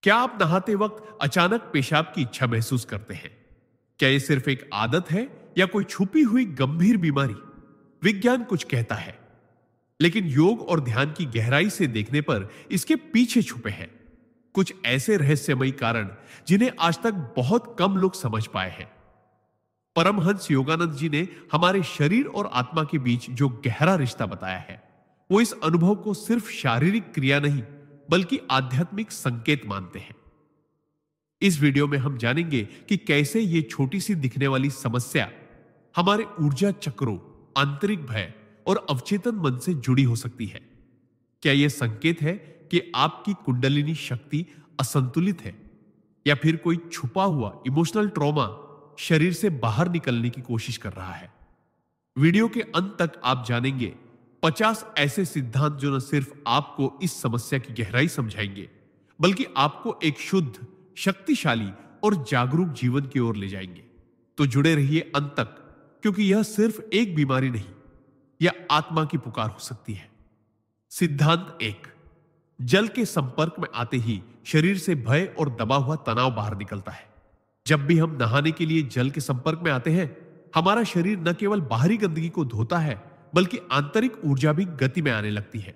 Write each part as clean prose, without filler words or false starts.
क्या आप नहाते वक्त अचानक पेशाब की इच्छा महसूस करते हैं? क्या यह सिर्फ एक आदत है या कोई छुपी हुई गंभीर बीमारी? विज्ञान कुछ कहता है, लेकिन योग और ध्यान की गहराई से देखने पर इसके पीछे छुपे हैं कुछ ऐसे रहस्यमयी कारण जिन्हें आज तक बहुत कम लोग समझ पाए हैं। परमहंस योगानंद जी ने हमारे शरीर और आत्मा के बीच जो गहरा रिश्ता बताया है, वो इस अनुभव को सिर्फ शारीरिक क्रिया नहीं बल्कि आध्यात्मिक संकेत मानते हैं। इस वीडियो में हम जानेंगे कि कैसे ये छोटी सी दिखने वाली समस्या हमारे ऊर्जा चक्रों, आंतरिक भय और अवचेतन मन से जुड़ी हो सकती है। क्या यह संकेत है कि आपकी कुंडलिनी शक्ति असंतुलित है या फिर कोई छुपा हुआ इमोशनल ट्रॉमा शरीर से बाहर निकलने की कोशिश कर रहा है? वीडियो के अंत तक आप जानेंगे 50 ऐसे सिद्धांत जो न सिर्फ आपको इस समस्या की गहराई समझाएंगे बल्कि आपको एक शुद्ध, शक्तिशाली और जागरूक जीवन की ओर ले जाएंगे। तो जुड़े रहिए अंत तक, क्योंकि यह सिर्फ एक बीमारी नहीं, यह आत्मा की पुकार हो सकती है। सिद्धांत 1। जल के संपर्क में आते ही शरीर से भय और दबा हुआ तनाव बाहर निकलता है। जब भी हम नहाने के लिए जल के संपर्क में आते हैं, हमारा शरीर न केवल बाहरी गंदगी को धोता है बल्कि आंतरिक ऊर्जा भी गति में आने लगती है।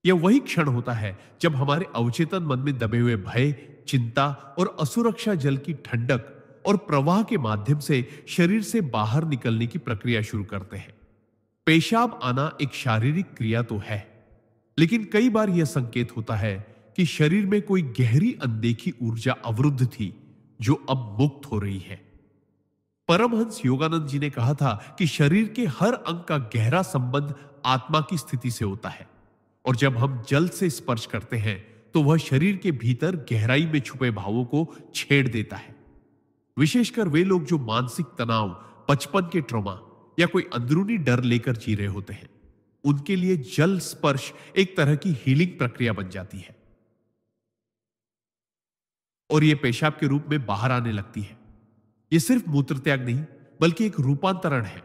यह वही क्षण होता है जब हमारे अवचेतन मन में दबे हुए भय, चिंता और असुरक्षा जल की ठंडक और प्रवाह के माध्यम से शरीर से बाहर निकलने की प्रक्रिया शुरू करते हैं। पेशाब आना एक शारीरिक क्रिया तो है, लेकिन कई बार यह संकेत होता है कि शरीर में कोई गहरी अनदेखी ऊर्जा अवरुद्ध थी जो अब मुक्त हो रही है। परमहंस योगानंद जी ने कहा था कि शरीर के हर अंग का गहरा संबंध आत्मा की स्थिति से होता है, और जब हम जल से स्पर्श करते हैं तो वह शरीर के भीतर गहराई में छुपे भावों को छेड़ देता है। विशेषकर वे लोग जो मानसिक तनाव, बचपन के ट्रॉमा या कोई अंदरूनी डर लेकर जी रहे होते हैं, उनके लिए जल स्पर्श एक तरह की हीलिंग प्रक्रिया बन जाती है और यह पेशाब के रूप में बाहर आने लगती है। यह सिर्फ मूत्र त्याग नहीं बल्कि एक रूपांतरण है,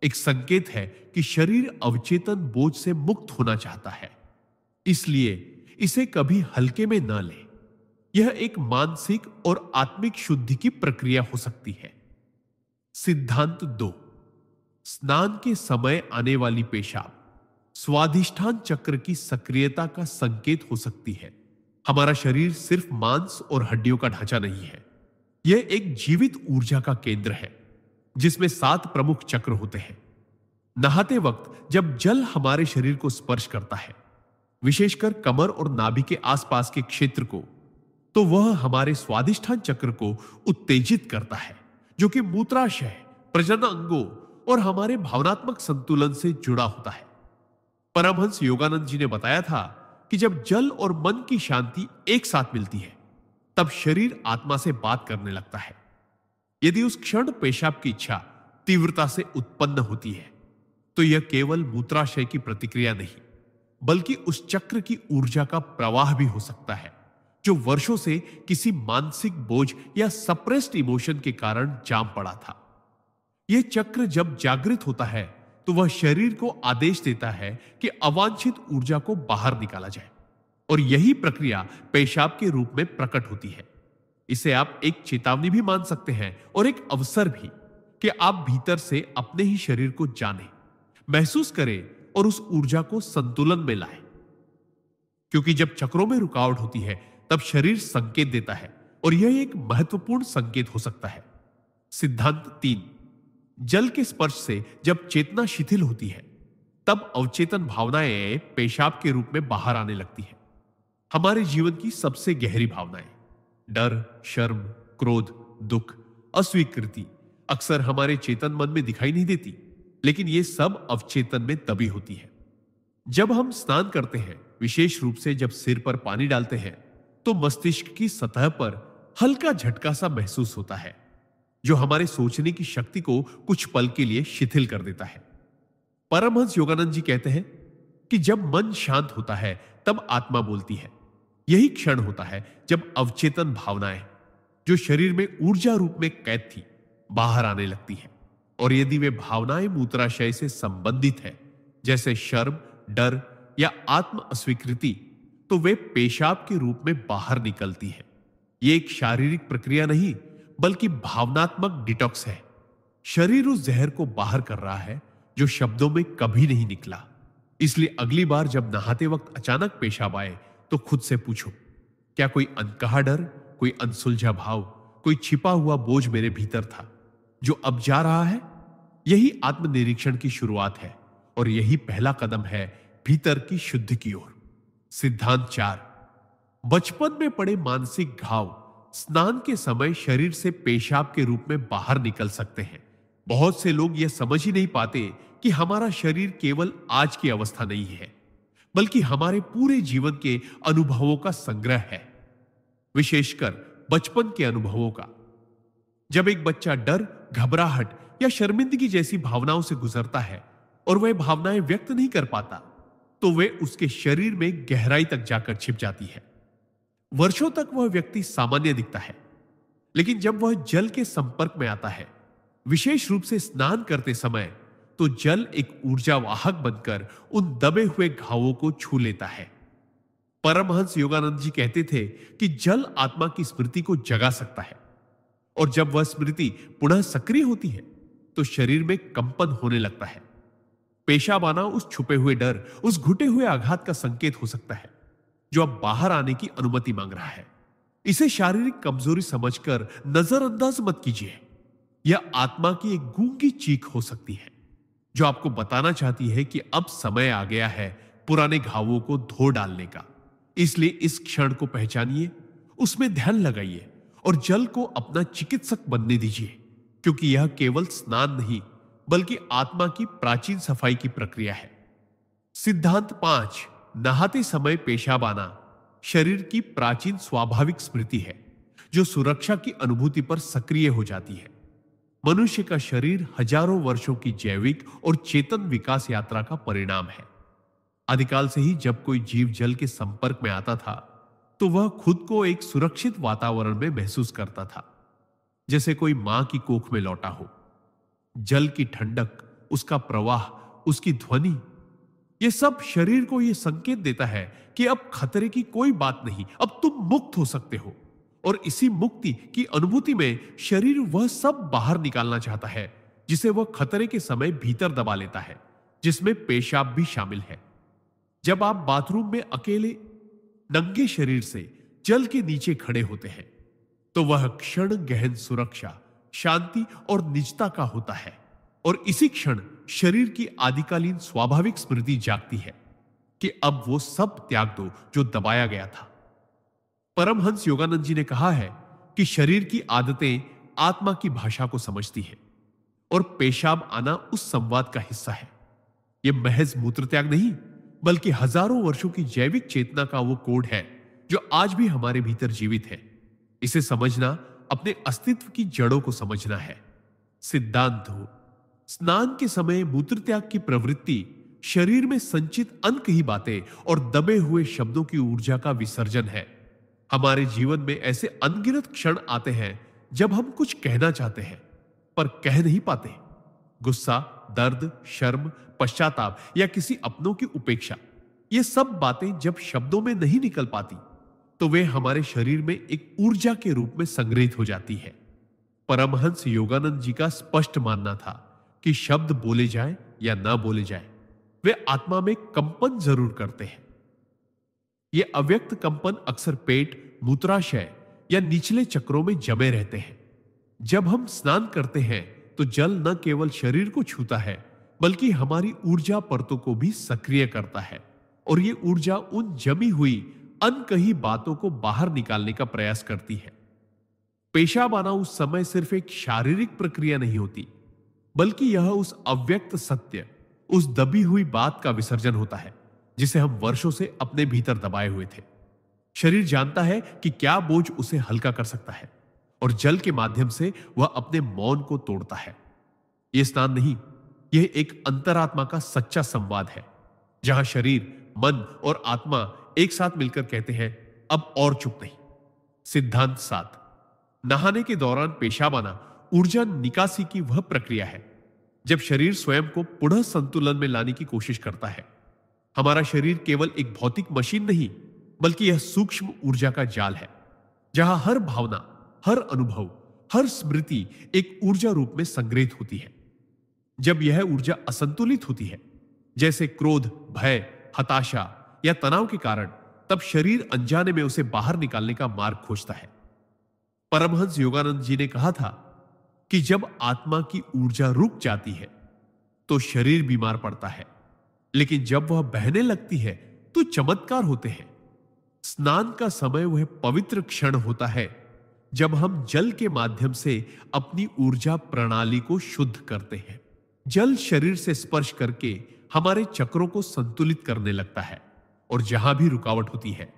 एक संकेत है कि शरीर अवचेतन बोझ से मुक्त होना चाहता है। इसलिए इसे कभी हल्के में न लें। यह एक मानसिक और आत्मिक शुद्धि की प्रक्रिया हो सकती है। सिद्धांत 2। स्नान के समय आने वाली पेशाब स्वादिष्ठान चक्र की सक्रियता का संकेत हो सकती है। हमारा शरीर सिर्फ मांस और हड्डियों का ढांचा नहीं है, यह एक जीवित ऊर्जा का केंद्र है जिसमें 7 प्रमुख चक्र होते हैं। नहाते वक्त जब जल हमारे शरीर को स्पर्श करता है, विशेषकर कमर और नाभि के आसपास के क्षेत्र को, तो वह हमारे स्वादिष्ठान चक्र को उत्तेजित करता है, जो कि मूत्राशय, प्रजनन अंगों और हमारे भावनात्मक संतुलन से जुड़ा होता है। परमहंस योगानंद जी ने बताया था कि जब जल और मन की शांति एक साथ मिलती है, तब शरीर आत्मा से बात करने लगता है। यदि उस क्षण पेशाब की इच्छा तीव्रता से उत्पन्न होती है, तो यह केवल मूत्राशय की प्रतिक्रिया नहीं बल्कि उस चक्र की ऊर्जा का प्रवाह भी हो सकता है जो वर्षों से किसी मानसिक बोझ या सप्रेस्ड इमोशन के कारण जाम पड़ा था। यह चक्र जब जागृत होता है तो वह शरीर को आदेश देता है कि अवांछित ऊर्जा को बाहर निकाला जाए, और यही प्रक्रिया पेशाब के रूप में प्रकट होती है। इसे आप एक चेतावनी भी मान सकते हैं और एक अवसर भी कि आप भीतर से अपने ही शरीर को जानें, महसूस करें और उस ऊर्जा को संतुलन में लाएं। क्योंकि जब चक्रों में रुकावट होती है तब शरीर संकेत देता है, और यह एक महत्वपूर्ण संकेत हो सकता है। सिद्धांत 3। जल के स्पर्श से जब चेतना शिथिल होती है, तब अवचेतन भावनाएं पेशाब के रूप में बाहर आने लगती है। हमारे जीवन की सबसे गहरी भावनाएं, डर, शर्म, क्रोध, दुख, अस्वीकृति, अक्सर हमारे चेतन मन में दिखाई नहीं देती, लेकिन ये सब अवचेतन में तभी होती है। जब हम स्नान करते हैं, विशेष रूप से जब सिर पर पानी डालते हैं, तो मस्तिष्क की सतह पर हल्का झटका सा महसूस होता है जो हमारे सोचने की शक्ति को कुछ पल के लिए शिथिल कर देता है। परमहंस योगानंद जी कहते हैं कि जब मन शांत होता है तब आत्मा बोलती है। यही क्षण होता है जब अवचेतन भावनाएं जो शरीर में ऊर्जा रूप में कैद थी बाहर आने लगती हैं, और यदि वे भावनाएं मूत्राशय से संबंधित है, जैसे शर्म, डर या आत्म अस्वीकृति, तो वे पेशाब के रूप में बाहर निकलती है। ये एक शारीरिक प्रक्रिया नहीं बल्कि भावनात्मक डिटॉक्स है। शरीर उस जहर को बाहर कर रहा है जो शब्दों में कभी नहीं निकला। इसलिए अगली बार जब नहाते वक्त अचानक पेशाब आए तो खुद से पूछो, क्या कोई अनकहा डर, कोई अनसुलझा भाव, कोई छिपा हुआ बोझ मेरे भीतर था जो अब जा रहा है? यही आत्मनिरीक्षण की शुरुआत है और यही पहला कदम है भीतर की शुद्धि की ओर। सिद्धांत 4। बचपन में पड़े मानसिक घाव स्नान के समय शरीर से पेशाब के रूप में बाहर निकल सकते हैं। बहुत से लोग यह समझ ही नहीं पाते कि हमारा शरीर केवल आज की अवस्था नहीं है बल्कि हमारे पूरे जीवन के अनुभवों का संग्रह है, विशेषकर बचपन के अनुभवों का। जब एक बच्चा डर, घबराहट या शर्मिंदगी जैसी भावनाओं से गुजरता है और वह भावनाएं व्यक्त नहीं कर पाता तो वे उसके शरीर में गहराई तक जाकर छिप जाती है। वर्षों तक वह व्यक्ति सामान्य दिखता है, लेकिन जब वह जल के संपर्क में आता है, विशेष रूप से स्नान करते समय, तो जल एक ऊर्जा वाहक बनकर उन दबे हुए घावों को छू लेता है। परमहंस योगानंद जी कहते थे कि जल आत्मा की स्मृति को जगा सकता है और जब वह स्मृति पुनः सक्रिय होती है तो शरीर में कंपन होने लगता है। पेशाब आना उस छुपे हुए डर, उस घुटे हुए आघात का संकेत हो सकता है जो अब बाहर आने की अनुमति मांग रहा है। इसे शारीरिक कमजोरी समझकर नजरअंदाज मत कीजिए। यह आत्मा की एक गूंगी चीख हो सकती है जो आपको बताना चाहती है कि अब समय आ गया है पुराने घावों को धो डालने का। इसलिए इस क्षण को पहचानिए, उसमें ध्यान लगाइए और जल को अपना चिकित्सक बनने दीजिए, क्योंकि यह केवल स्नान नहीं बल्कि आत्मा की प्राचीन सफाई की प्रक्रिया है। सिद्धांत 5। नहाते समय पेशाब आना शरीर की प्राचीन स्वाभाविक स्मृति है जो सुरक्षा की अनुभूति पर सक्रिय हो जाती है। मनुष्य का शरीर हजारों वर्षों की जैविक और चेतन विकास यात्रा का परिणाम है। आदिकाल से ही जब कोई जीव जल के संपर्क में आता था तो वह खुद को एक सुरक्षित वातावरण में महसूस करता था, जैसे कोई मां की कोख में लौटा हो। जल की ठंडक, उसका प्रवाह, उसकी ध्वनि, यह सब शरीर को यह संकेत देता है कि अब खतरे की कोई बात नहीं, अब तुम मुक्त हो सकते हो। और इसी मुक्ति की अनुभूति में शरीर वह सब बाहर निकालना चाहता है जिसे वह खतरे के समय भीतर दबा लेता है, जिसमें पेशाब भी शामिल है। जब आप बाथरूम में अकेले नंगे शरीर से जल के नीचे खड़े होते हैं तो वह क्षण गहन सुरक्षा, शांति और निजता का होता है और इसी क्षण शरीर की आदिकालीन स्वाभाविक स्मृति जागती है कि अब वो सब त्याग दो जो दबाया गया था। परमहंस योगानंद जी ने कहा है कि शरीर की आदतें आत्मा की भाषा को समझती है और पेशाब आना उस संवाद का हिस्सा है। यह महज मूत्र त्याग नहीं बल्कि हजारों वर्षों की जैविक चेतना का वो कोड है जो आज भी हमारे भीतर जीवित है। इसे समझना अपने अस्तित्व की जड़ों को समझना है। सिद्धांत 2। स्नान के समय मूत्र त्याग की प्रवृत्ति शरीर में संचित अनकही बातें और दबे हुए शब्दों की ऊर्जा का विसर्जन है। हमारे जीवन में ऐसे अनगिनत क्षण आते हैं जब हम कुछ कहना चाहते हैं पर कह नहीं पाते। गुस्सा, दर्द, शर्म, पश्चाताप या किसी अपनों की उपेक्षा, ये सब बातें जब शब्दों में नहीं निकल पाती तो वे हमारे शरीर में एक ऊर्जा के रूप में संग्रहित हो जाती है। परमहंस योगानंद जी का स्पष्ट मानना था कि शब्द बोले जाए या ना बोले जाए, वे आत्मा में कंपन जरूर करते हैं। ये अव्यक्त कंपन अक्सर पेट, मूत्राशय या निचले चक्रों में जमे रहते हैं। जब हम स्नान करते हैं तो जल न केवल शरीर को छूता है बल्कि हमारी ऊर्जा परतों को भी सक्रिय करता है और ये ऊर्जा उन जमी हुई अनकही बातों को बाहर निकालने का प्रयास करती है। पेशाब आना उस समय सिर्फ एक शारीरिक प्रक्रिया नहीं होती बल्कि यह उस अव्यक्त सत्य, उस दबी हुई बात का विसर्जन होता है जिसे हम वर्षों से अपने भीतर दबाए हुए थे। शरीर जानता है कि क्या बोझ उसे हल्का कर सकता है और जल के माध्यम से वह अपने मौन को तोड़ता है। यह स्नान नहीं, यह एक अंतरात्मा का सच्चा संवाद है जहां शरीर, मन और आत्मा एक साथ मिलकर कहते हैं अब और चुप नहीं। सिद्धांत 7। नहाने के दौरान पेशाब आना ऊर्जा निकासी की वह प्रक्रिया है जब शरीर स्वयं को पुनः संतुलन में लाने की कोशिश करता है। हमारा शरीर केवल एक भौतिक मशीन नहीं बल्कि यह सूक्ष्म ऊर्जा का जाल है, जहां हर भावना, हर अनुभव, हर स्मृति एक ऊर्जा रूप में संग्रहित होती है। जब यह ऊर्जा असंतुलित होती है, जैसे क्रोध, भय, हताशा या तनाव के कारण, तब शरीर अनजाने में उसे बाहर निकालने का मार्ग खोजता है। परमहंस योगानंद जी ने कहा था कि जब आत्मा की ऊर्जा रुक जाती है तो शरीर बीमार पड़ता है, लेकिन जब वह बहने लगती है तो चमत्कार होते हैं। स्नान का समय वह पवित्र क्षण होता है जब हम जल के माध्यम से अपनी ऊर्जा प्रणाली को शुद्ध करते हैं। जल शरीर से स्पर्श करके हमारे चक्रों को संतुलित करने लगता है और जहां भी रुकावट होती है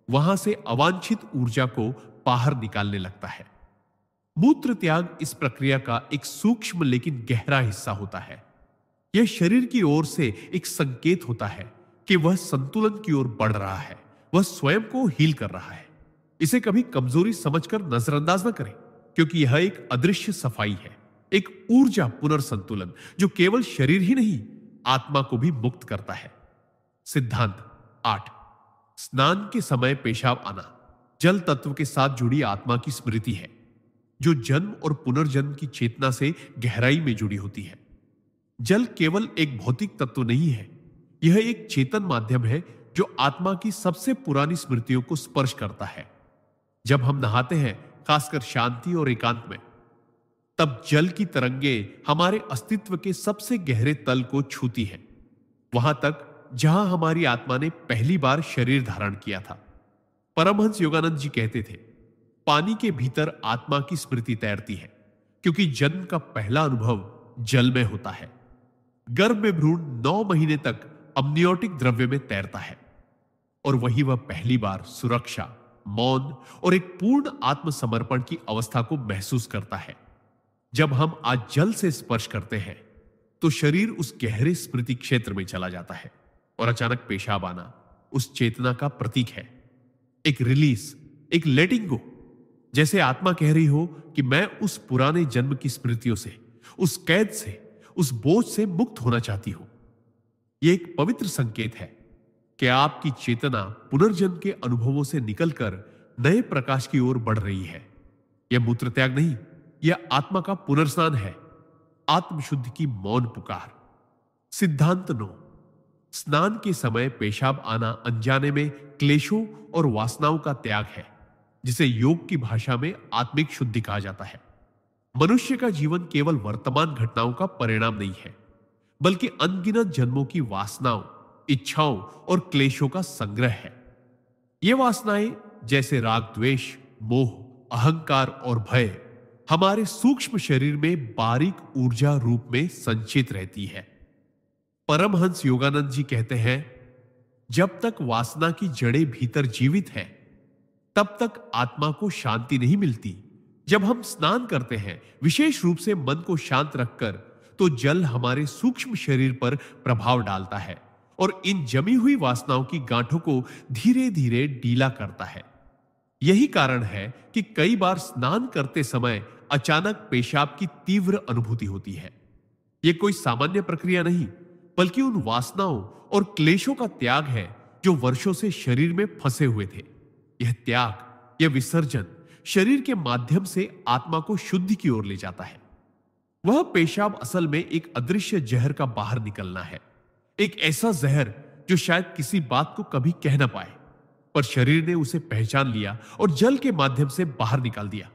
वहां से अवांछित ऊर्जा को बाहर निकालने लगता है। मूत्र त्याग इस प्रक्रिया का एक सूक्ष्म लेकिन गहरा हिस्सा होता है। यह शरीर की ओर से एक संकेत होता है कि वह संतुलन की ओर बढ़ रहा है, वह स्वयं को हील कर रहा है। इसे कभी कमजोरी समझकर नजरअंदाज न करें, क्योंकि यह एक अदृश्य सफाई है, एक ऊर्जा पुनर्संतुलन जो केवल शरीर ही नहीं, आत्मा को भी मुक्त करता है। सिद्धांत 8। स्नान के समय पेशाब आना जल तत्व के साथ जुड़ी आत्मा की स्मृति है, जो जन्म और पुनर्जन्म की चेतना से गहराई में जुड़ी होती है। जल केवल एक भौतिक तत्व नहीं है, यह एक चेतन माध्यम है जो आत्मा की सबसे पुरानी स्मृतियों को स्पर्श करता है। जब हम नहाते हैं, खासकर शांति और एकांत में, तब जल की तरंगे हमारे अस्तित्व के सबसे गहरे तल को छूती है, वहां तक जहां हमारी आत्मा ने पहली बार शरीर धारण किया था। परमहंस योगानंद जी कहते थे, पानी के भीतर आत्मा की स्मृति तैरती है, क्योंकि जन्म का पहला अनुभव जल में होता है। गर्भ में भ्रूण 9 महीने तक अम्नियोटिक द्रव्य में तैरता है और वही वह पहली बार सुरक्षा, मौन और एक पूर्ण आत्मसमर्पण की अवस्था को महसूस करता है। जब हम आज जल से स्पर्श करते हैं तो शरीर उस गहरे स्मृति क्षेत्र में चला जाता है और अचानक पेशाब आना उस चेतना का प्रतीक है। एक रिलीज, एक लेटिंग गो, जैसे आत्मा कह रही हो कि मैं उस पुराने जन्म की स्मृतियों से, उस कैद से, उस बोझ से मुक्त होना चाहती हूं। यह एक पवित्र संकेत है कि आपकी चेतना पुनर्जन्म के अनुभवों से निकलकर नए प्रकाश की ओर बढ़ रही है। यह मूत्र त्याग नहीं, यह आत्मा का पुनर्स्नान है, आत्मशुद्धि की मौन पुकार। सिद्धांत 9। स्नान के समय पेशाब आना अनजाने में क्लेशों और वासनाओं का त्याग है, जिसे योग की भाषा में आत्मिक शुद्धि कहा जाता है। मनुष्य का जीवन केवल वर्तमान घटनाओं का परिणाम नहीं है, बल्कि अनगिनत जन्मों की वासनाओं, इच्छाओं और क्लेशों का संग्रह है। ये वासनाएं जैसे राग, द्वेष, मोह, अहंकार और भय हमारे सूक्ष्म शरीर में बारीक ऊर्जा रूप में संचित रहती है। परमहंस योगानंद जी कहते हैं, जब तक वासना की जड़ें भीतर जीवित हैं, तब तक आत्मा को शांति नहीं मिलती। जब हम स्नान करते हैं, विशेष रूप से मन को शांत रखकर, तो जल हमारे सूक्ष्म शरीर पर प्रभाव डालता है और इन जमी हुई वासनाओं की गांठों को धीरे धीरे ढीला करता है। यही कारण है कि कई बार स्नान करते समय अचानक पेशाब की तीव्र अनुभूति होती है। यह कोई सामान्य प्रक्रिया नहीं, बल्कि उन वासनाओं और क्लेशों का त्याग है जो वर्षों से शरीर में फंसे हुए थे। यह त्याग, यह विसर्जन शरीर के माध्यम से आत्मा को शुद्धि की ओर ले जाता है। वह पेशाब असल में एक अदृश्य जहर का बाहर निकलना है, एक ऐसा जहर जो शायद किसी बात को कभी कह ना पाए, पर शरीर ने उसे पहचान लिया और जल के माध्यम से बाहर निकाल दिया।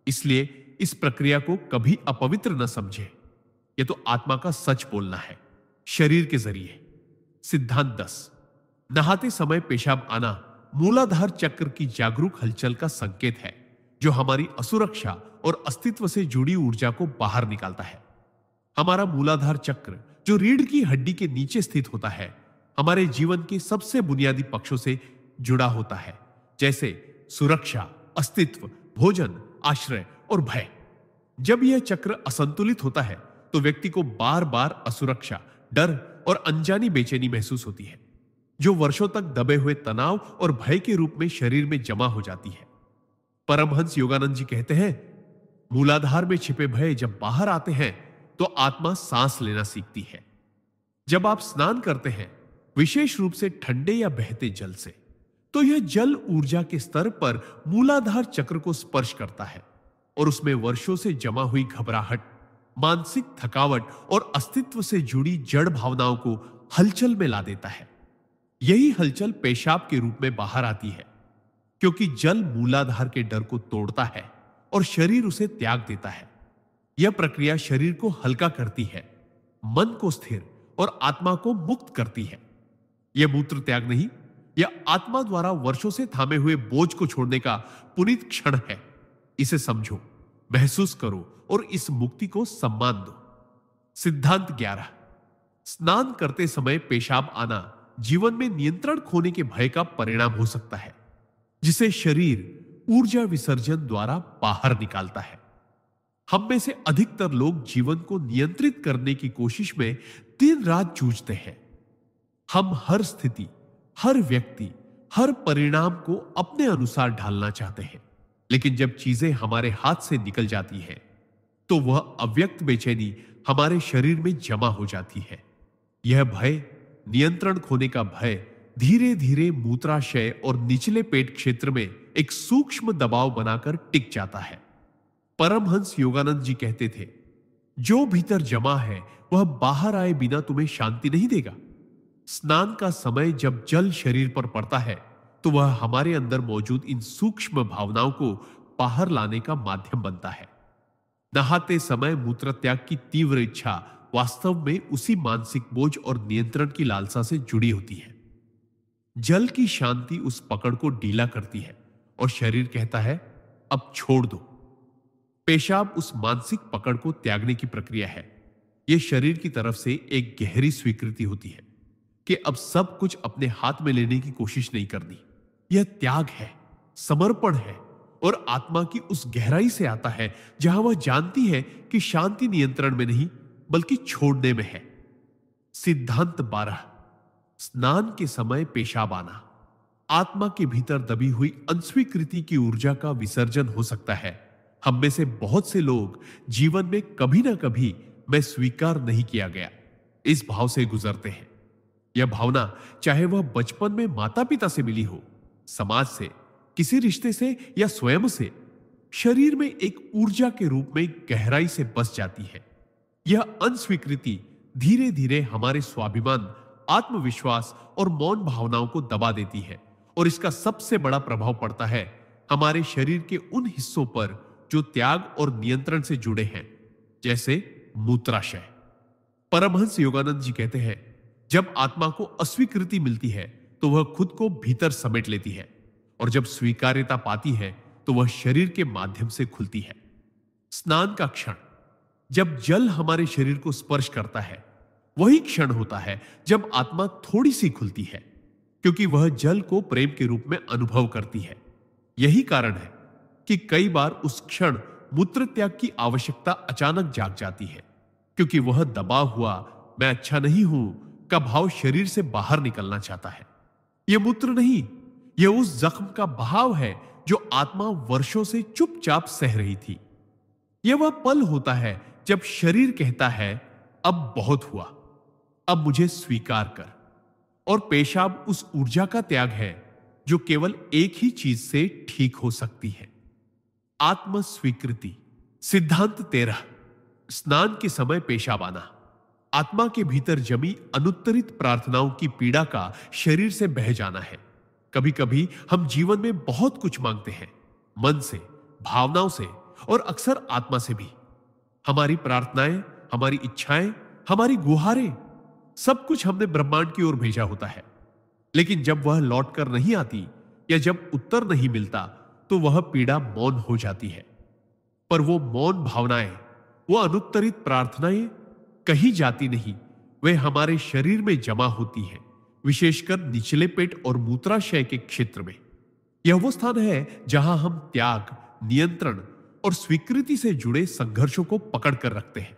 इसलिए इस प्रक्रिया को कभी अपवित्र न समझे, यह तो आत्मा का सच बोलना है शरीर के जरिए। सिद्धांत 10। नहाते समय पेशाब आना मूलाधार चक्र की जागरूक हलचल का संकेत है, जो हमारी असुरक्षा और अस्तित्व से जुड़ी ऊर्जा को बाहर निकालता है। हमारा मूलाधार चक्र, जो रीढ़ की हड्डी के नीचे स्थित होता है, हमारे जीवन के सबसे बुनियादी पक्षों से जुड़ा होता है, जैसे सुरक्षा, अस्तित्व, भोजन, आश्रय और भय। जब यह चक्र असंतुलित होता है तो व्यक्ति को बार बार असुरक्षा, डर और अनजानी बेचैनी महसूस होती है, जो वर्षों तक दबे हुए तनाव और भय के रूप में शरीर में जमा हो जाती है। परमहंस योगानंद जी कहते हैं, मूलाधार में छिपे भय जब बाहर आते हैं तो आत्मा सांस लेना सीखती है। जब आप स्नान करते हैं, विशेष रूप से ठंडे या बहते जल से, तो यह जल ऊर्जा के स्तर पर मूलाधार चक्र को स्पर्श करता है और उसमें वर्षों से जमा हुई घबराहट, मानसिक थकावट और अस्तित्व से जुड़ी जड़ भावनाओं को हलचल में ला देता है। यही हलचल पेशाब के रूप में बाहर आती है, क्योंकि जल मूलाधार के डर को तोड़ता है और शरीर उसे त्याग देता है। यह प्रक्रिया शरीर को हल्का करती है, मन को स्थिर और आत्मा को मुक्त करती है। यह मूत्र त्याग नहीं, यह आत्मा द्वारा वर्षों से थामे हुए बोझ को छोड़ने का पुनीत क्षण है। इसे समझो, महसूस करो और इस मुक्ति को सम्मान दो। सिद्धांत 11। स्नान करते समय पेशाब आना जीवन में नियंत्रण खोने के भय का परिणाम हो सकता है, जिसे शरीर ऊर्जा विसर्जन द्वारा बाहर निकालता है। हम में से अधिकतर लोग जीवन को नियंत्रित करने की कोशिश में दिन रात जूझते हैं। हम हर स्थिति, हर व्यक्ति, हर परिणाम को अपने अनुसार ढालना चाहते हैं, लेकिन जब चीजें हमारे हाथ से निकल जाती हैं, तो वह अव्यक्त बेचैनी हमारे शरीर में जमा हो जाती है। यह भय, नियंत्रण खोने का भय, धीरे धीरे मूत्राशय और निचले पेट क्षेत्र में एक सूक्ष्म दबाव बनाकर टिक जाता है। परमहंस योगानंद जी कहते थे, जो भीतर जमा है वह बाहर आए बिना तुम्हें शांति नहीं देगा। स्नान का समय जब जल शरीर पर पड़ता है, तो वह हमारे अंदर मौजूद इन सूक्ष्म भावनाओं को बाहर लाने का माध्यम बनता है। नहाते समय मूत्र त्याग की तीव्र इच्छा वास्तव में उसी मानसिक बोझ और नियंत्रण की लालसा से जुड़ी होती है। जल की शांति उस पकड़ को ढीला करती है और शरीर कहता है, अब छोड़ दो। पेशाब उस मानसिक पकड़ को त्यागने की प्रक्रिया है। यह शरीर की तरफ से एक गहरी स्वीकृति होती है कि अब सब कुछ अपने हाथ में लेने की कोशिश नहीं करनी। यह त्याग है, समर्पण है और आत्मा की उस गहराई से आता है जहां वह जानती है कि शांति नियंत्रण में नहीं बल्कि छोड़ने में है। सिद्धांत 12। स्नान के समय पेशाब आना आत्मा के भीतर दबी हुई अनस्वीकृति की ऊर्जा का विसर्जन हो सकता है। हम में से बहुत से लोग जीवन में कभी ना कभी मैं स्वीकार नहीं किया गया इस भाव से गुजरते हैं। यह भावना चाहे वह बचपन में माता पिता से मिली हो, समाज से, किसी रिश्ते से या स्वयं से, शरीर में एक ऊर्जा के रूप में गहराई से बस जाती है। यह अनस्वीकृति धीरे धीरे हमारे स्वाभिमान, आत्मविश्वास और मौन भावनाओं को दबा देती है और इसका सबसे बड़ा प्रभाव पड़ता है हमारे शरीर के उन हिस्सों पर जो त्याग और नियंत्रण से जुड़े हैं, जैसे मूत्राशय। परमहंस योगानंद जी कहते हैं, जब आत्मा को अस्वीकृति मिलती है तो वह खुद को भीतर समेट लेती है और जब स्वीकार्यता पाती है तो वह शरीर के माध्यम से खुलती है। स्नान का क्षण, जब जल हमारे शरीर को स्पर्श करता है, वही क्षण होता है जब आत्मा थोड़ी सी खुलती है, क्योंकि वह जल को प्रेम के रूप में अनुभव करती है। यही कारण है कि कई बार उस क्षण मूत्र त्याग की आवश्यकता अचानक जाग जाती है, क्योंकि वह दबा हुआ मैं अच्छा नहीं हूं का भाव शरीर से बाहर निकलना चाहता है। यह मूत्र नहीं, यह उस जख्म का बहाव है जो आत्मा वर्षों से चुपचाप सह रही थी। यह वह पल होता है जब शरीर कहता है, अब बहुत हुआ, अब मुझे स्वीकार कर। और पेशाब उस ऊर्जा का त्याग है जो केवल एक ही चीज से ठीक हो सकती है, आत्म स्वीकृति। सिद्धांत 13। स्नान के समय पेशाब आना आत्मा के भीतर जमी अनुत्तरित प्रार्थनाओं की पीड़ा का शरीर से बह जाना है। कभी कभी हम जीवन में बहुत कुछ मांगते हैं, मन से, भावनाओं से और अक्सर आत्मा से भी। हमारी प्रार्थनाएं, हमारी इच्छाएं, हमारी गुहारें, सब कुछ हमने ब्रह्मांड की ओर भेजा होता है, लेकिन जब वह लौटकर नहीं आती या जब उत्तर नहीं मिलता तो वह पीड़ा मौन हो जाती है। पर वो मौन भावनाएं, वो अनुत्तरित प्रार्थनाएं कहीं जाती नहीं, वे हमारे शरीर में जमा होती हैं, विशेषकर निचले पेट और मूत्राशय के क्षेत्र में। यह वो स्थान है जहां हम त्याग, नियंत्रण और स्वीकृति से जुड़े संघर्षों को पकड़ कर रखते हैं।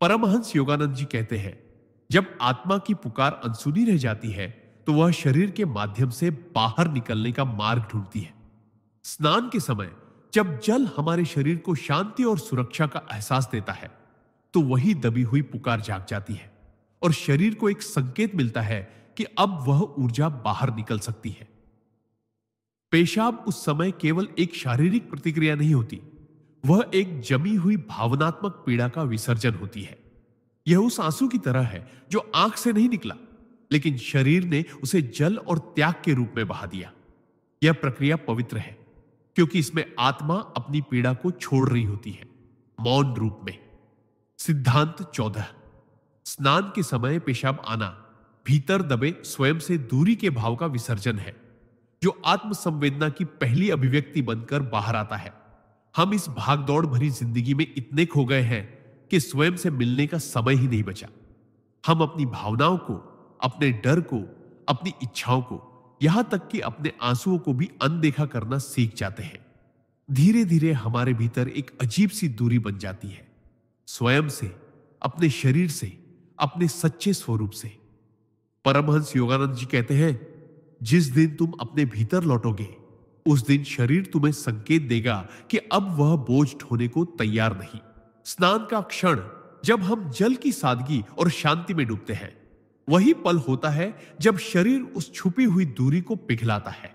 परमहंस योगानंद जी कहते हैं, जब आत्मा की पुकार अनसुनी रह जाती है तो वह शरीर के माध्यम से बाहर निकलने का मार्ग ढूंढती है। स्नान के समय जब जल हमारे शरीर को शांति और सुरक्षा का एहसास देता है तो वही दबी हुई पुकार जाग जाती है और शरीर को एक संकेत मिलता है कि अब वह ऊर्जा बाहर निकल सकती है। पेशाब उस समय केवल एक शारीरिक प्रतिक्रिया नहीं होती, वह एक जमी हुई भावनात्मक पीड़ा का विसर्जन होती है। यह उस आंसू की तरह है जो आंख से नहीं निकला, लेकिन शरीर ने उसे जल और त्याग के रूप में बहा दिया। यह प्रक्रिया पवित्र है क्योंकि इसमें आत्मा अपनी पीड़ा को छोड़ रही होती है, मौन रूप में। सिद्धांत 14। स्नान के समय पेशाब आना भीतर दबे स्वयं से दूरी के भाव का विसर्जन है, जो आत्म संवेदना की पहली अभिव्यक्ति बनकर बाहर आता है। हम इस भागदौड़ भरी जिंदगी में इतने खो गए हैं कि स्वयं से मिलने का समय ही नहीं बचा। हम अपनी भावनाओं को, अपने डर को, अपनी इच्छाओं को, यहां तक कि अपने आंसुओं को भी अनदेखा करना सीख जाते हैं। धीरे धीरे हमारे भीतर एक अजीब सी दूरी बन जाती है, स्वयं से, अपने शरीर से, अपने सच्चे स्वरूप से। परमहंस योगानंद जी कहते हैं, जिस दिन तुम अपने भीतर लौटोगे, उस दिन शरीर तुम्हें संकेत देगा कि अब वह बोझ ढोने को तैयार नहीं। स्नान का क्षण जब हम जल की सादगी और शांति में डूबते हैं, वही पल होता है जब शरीर उस छुपी हुई दूरी को पिघलाता है।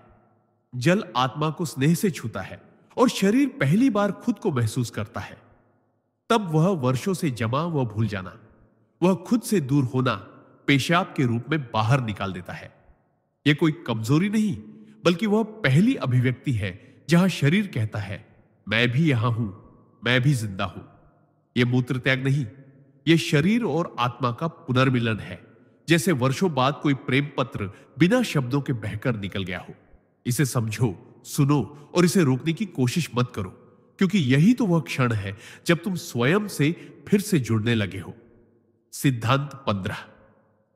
जल आत्मा को स्नेह से छूता है और शरीर पहली बार खुद को महसूस करता है। तब वह वर्षों से जमा वह भूल जाना, वह खुद से दूर होना पेशाब के रूप में बाहर निकाल देता है। यह कोई कमजोरी नहीं, बल्कि वह पहली अभिव्यक्ति है जहां शरीर कहता है, मैं भी यहां हूं, मैं भी जिंदा हूं। यह मूत्र त्याग नहीं, यह शरीर और आत्मा का पुनर्मिलन है, जैसे वर्षों बाद कोई प्रेम पत्र बिना शब्दों के बहकर निकल गया हो। इसे समझो, सुनो और इसे रोकने की कोशिश मत करो, क्योंकि यही तो वह क्षण है जब तुम स्वयं से फिर से जुड़ने लगे हो। सिद्धांत 15।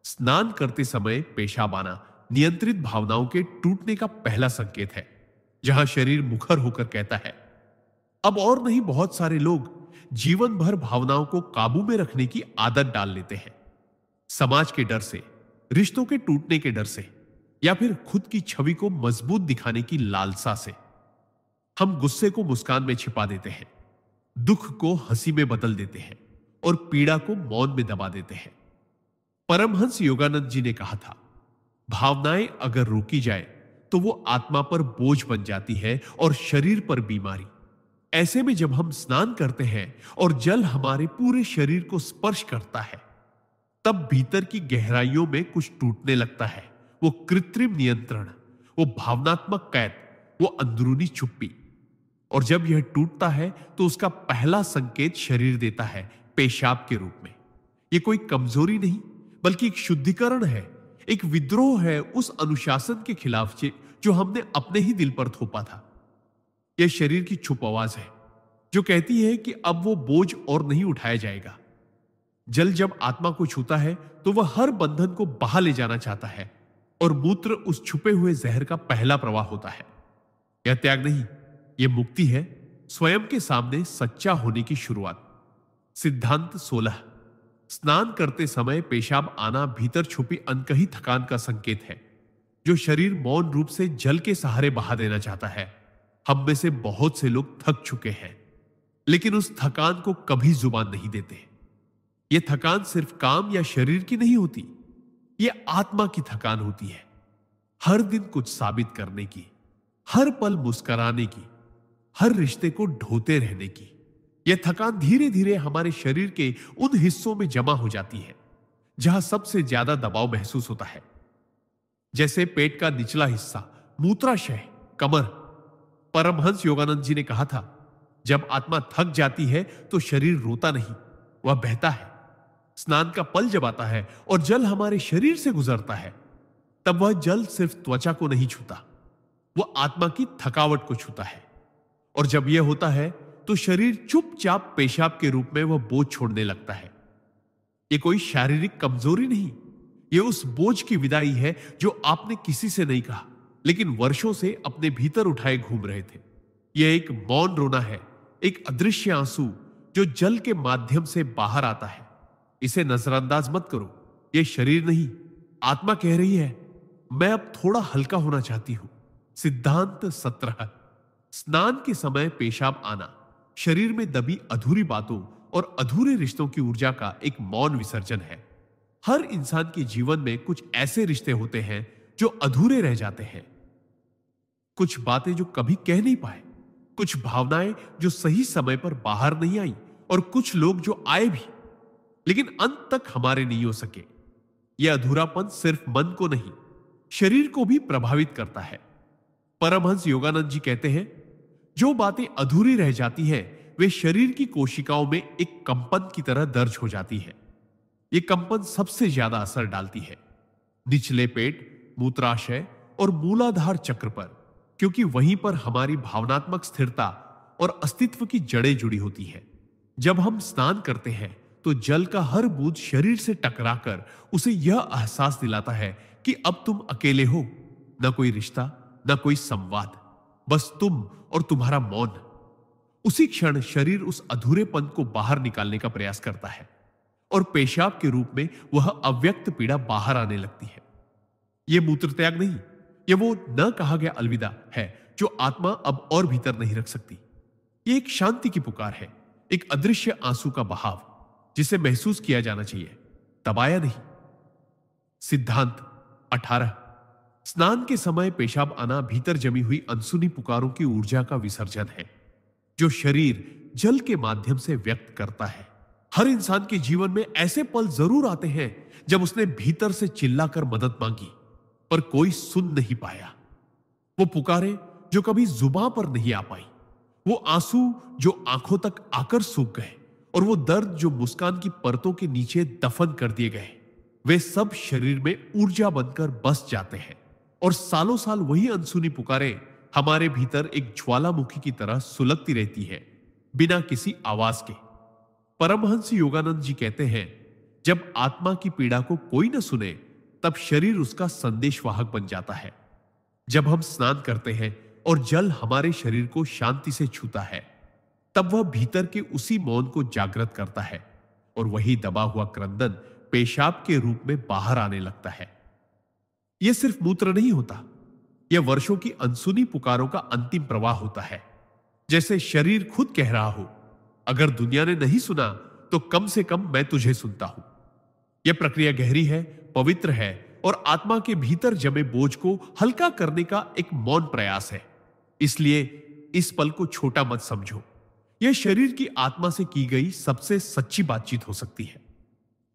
स्नान करते समय पेशाब आना नियंत्रित भावनाओं के टूटने का पहला संकेत है, जहां शरीर मुखर होकर कहता है, अब और नहीं। बहुत सारे लोग जीवन भर भावनाओं को काबू में रखने की आदत डाल लेते हैं, समाज के डर से, रिश्तों के टूटने के डर से, या फिर खुद की छवि को मजबूत दिखाने की लालसा से। हम गुस्से को मुस्कान में छिपा देते हैं, दुख को हंसी में बदल देते हैं और पीड़ा को मौन में दबा देते हैं। परमहंस योगानंद जी ने कहा था, भावनाएं अगर रोकी जाए तो वो आत्मा पर बोझ बन जाती है और शरीर पर बीमारी। ऐसे में जब हम स्नान करते हैं और जल हमारे पूरे शरीर को स्पर्श करता है, तब भीतर की गहराइयों में कुछ टूटने लगता है। वो कृत्रिम नियंत्रण, वो भावनात्मक कैद, वो अंदरूनी चुप्पी। और जब यह टूटता है तो उसका पहला संकेत शरीर देता है, पेशाब के रूप में। यह कोई कमजोरी नहीं, बल्कि एक शुद्धिकरण है, एक विद्रोह है उस अनुशासन के खिलाफ जो हमने अपने ही दिल पर थोपा था। यह शरीर की चुप आवाज है जो कहती है कि अब वो बोझ और नहीं उठाया जाएगा। जल जब आत्मा को छूता है तो वह हर बंधन को बहा ले जाना चाहता है, और मूत्र उस छुपे हुए जहर का पहला प्रवाह होता है। यह त्याग नहीं, यह मुक्ति है, स्वयं के सामने सच्चा होने की शुरुआत। सिद्धांत 16। स्नान करते समय पेशाब आना भीतर छुपी अनकही थकान का संकेत है, जो शरीर मौन रूप से जल के सहारे बहा देना चाहता है। हम में से बहुत से लोग थक चुके हैं, लेकिन उस थकान को कभी जुबान नहीं देते। यह थकान सिर्फ काम या शरीर की नहीं होती, यह आत्मा की थकान होती है। हर दिन कुछ साबित करने की, हर पल मुस्कुराने की, हर रिश्ते को ढोते रहने की। यह थकान धीरे धीरे हमारे शरीर के उन हिस्सों में जमा हो जाती है जहां सबसे ज्यादा दबाव महसूस होता है, जैसे पेट का निचला हिस्सा, मूत्राशय, कमर। परमहंस योगानंद जी ने कहा था, जब आत्मा थक जाती है तो शरीर रोता नहीं, वह बहता है। स्नान का पल जब आता है और जल हमारे शरीर से गुजरता है, तब वह जल सिर्फ त्वचा को नहीं छूता, वह आत्मा की थकावट को छूता है। और जब यह होता है तो शरीर चुपचाप पेशाब के रूप में वह बोझ छोड़ने लगता है। यह कोई शारीरिक कमजोरी नहीं, यह उस बोझ की विदाई है जो आपने किसी से नहीं कहा, लेकिन वर्षों से अपने भीतर उठाए घूम रहे थे। यह एक मौन रोना है, एक अदृश्य आंसू जो जल के माध्यम से बाहर आता है। इसे नजरअंदाज मत करो, यह शरीर नहीं, आत्मा कह रही है, मैं अब थोड़ा हल्का होना चाहती हूं। सिद्धांत 17। स्नान के समय पेशाब आना शरीर में दबी अधूरी बातों और अधूरे रिश्तों की ऊर्जा का एक मौन विसर्जन है। हर इंसान के जीवन में कुछ ऐसे रिश्ते होते हैं जो अधूरे रह जाते हैं। कुछ बातें जो कभी कह नहीं पाए, कुछ भावनाएं जो सही समय पर बाहर नहीं आई, और कुछ लोग जो आए भी लेकिन अंत तक हमारे नहीं हो सके। यह अधूरापन सिर्फ मन को नहीं, शरीर को भी प्रभावित करता है। परमहंस योगानंद जी कहते हैं, जो बातें अधूरी रह जाती हैं वे शरीर की कोशिकाओं में एक कंपन की तरह दर्ज हो जाती है। यह कंपन सबसे ज्यादा असर डालती है निचले पेट, मूत्राशय और मूलाधार चक्र पर, क्योंकि वहीं पर हमारी भावनात्मक स्थिरता और अस्तित्व की जड़ें जुड़ी होती है। जब हम स्नान करते हैं तो जल का हर बूंद शरीर से टकराकर उसे यह एहसास दिलाता है कि अब तुम अकेले हो, न कोई रिश्ता, न कोई संवाद, बस तुम और तुम्हारा मौन। उसी क्षण शरीर उस अधूरेपन को बाहर निकालने का प्रयास करता है और पेशाब के रूप में वह अव्यक्त पीड़ा बाहर आने लगती है। यह मूत्र त्याग नहीं, यह वो न कहा गया अलविदा है जो आत्मा अब और भीतर नहीं रख सकती। यह एक शांति की पुकार है, एक अदृश्य आंसू का बहाव जिसे महसूस किया जाना चाहिए, दबाया नहीं। सिद्धांत 18। स्नान के समय पेशाब आना भीतर जमी हुई अनसुनी पुकारों की ऊर्जा का विसर्जन है जो शरीर जल के माध्यम से व्यक्त करता है। हर इंसान के जीवन में ऐसे पल जरूर आते हैं जब उसने भीतर से चिल्लाकर मदद मांगी पर कोई सुन नहीं पाया। वो पुकारे जो कभी जुबां पर नहीं आ पाई, वो आंसू जो आंखों तक आकर सूख गए, और वो दर्द जो मुस्कान की परतों के नीचे दफन कर दिए गए, वे सब शरीर में ऊर्जा बनकर बस जाते हैं और सालों साल वही अनसुनी पुकारें हमारे भीतर एक ज्वालामुखी की तरह सुलगती रहती है बिना किसी आवाज के। परमहंस योगानंद जी कहते हैं, जब आत्मा की पीड़ा को कोई न सुने तब शरीर उसका संदेशवाहक बन जाता है। जब हम स्नान करते हैं और जल हमारे शरीर को शांति से छूता है तब वह भीतर के उसी मौन को जागृत करता है और वही दबा हुआ क्रंदन पेशाब के रूप में बाहर आने लगता है। यह सिर्फ मूत्र नहीं होता, यह वर्षों की अनसुनी पुकारों का अंतिम प्रवाह होता है। जैसे शरीर खुद कह रहा हो, अगर दुनिया ने नहीं सुना तो कम से कम मैं तुझे सुनता हूं। यह प्रक्रिया गहरी है, पवित्र है और आत्मा के भीतर जमे बोझ को हल्का करने का एक मौन प्रयास है। इसलिए इस पल को छोटा मत समझो, यह शरीर की आत्मा से की गई सबसे सच्ची बातचीत हो सकती है।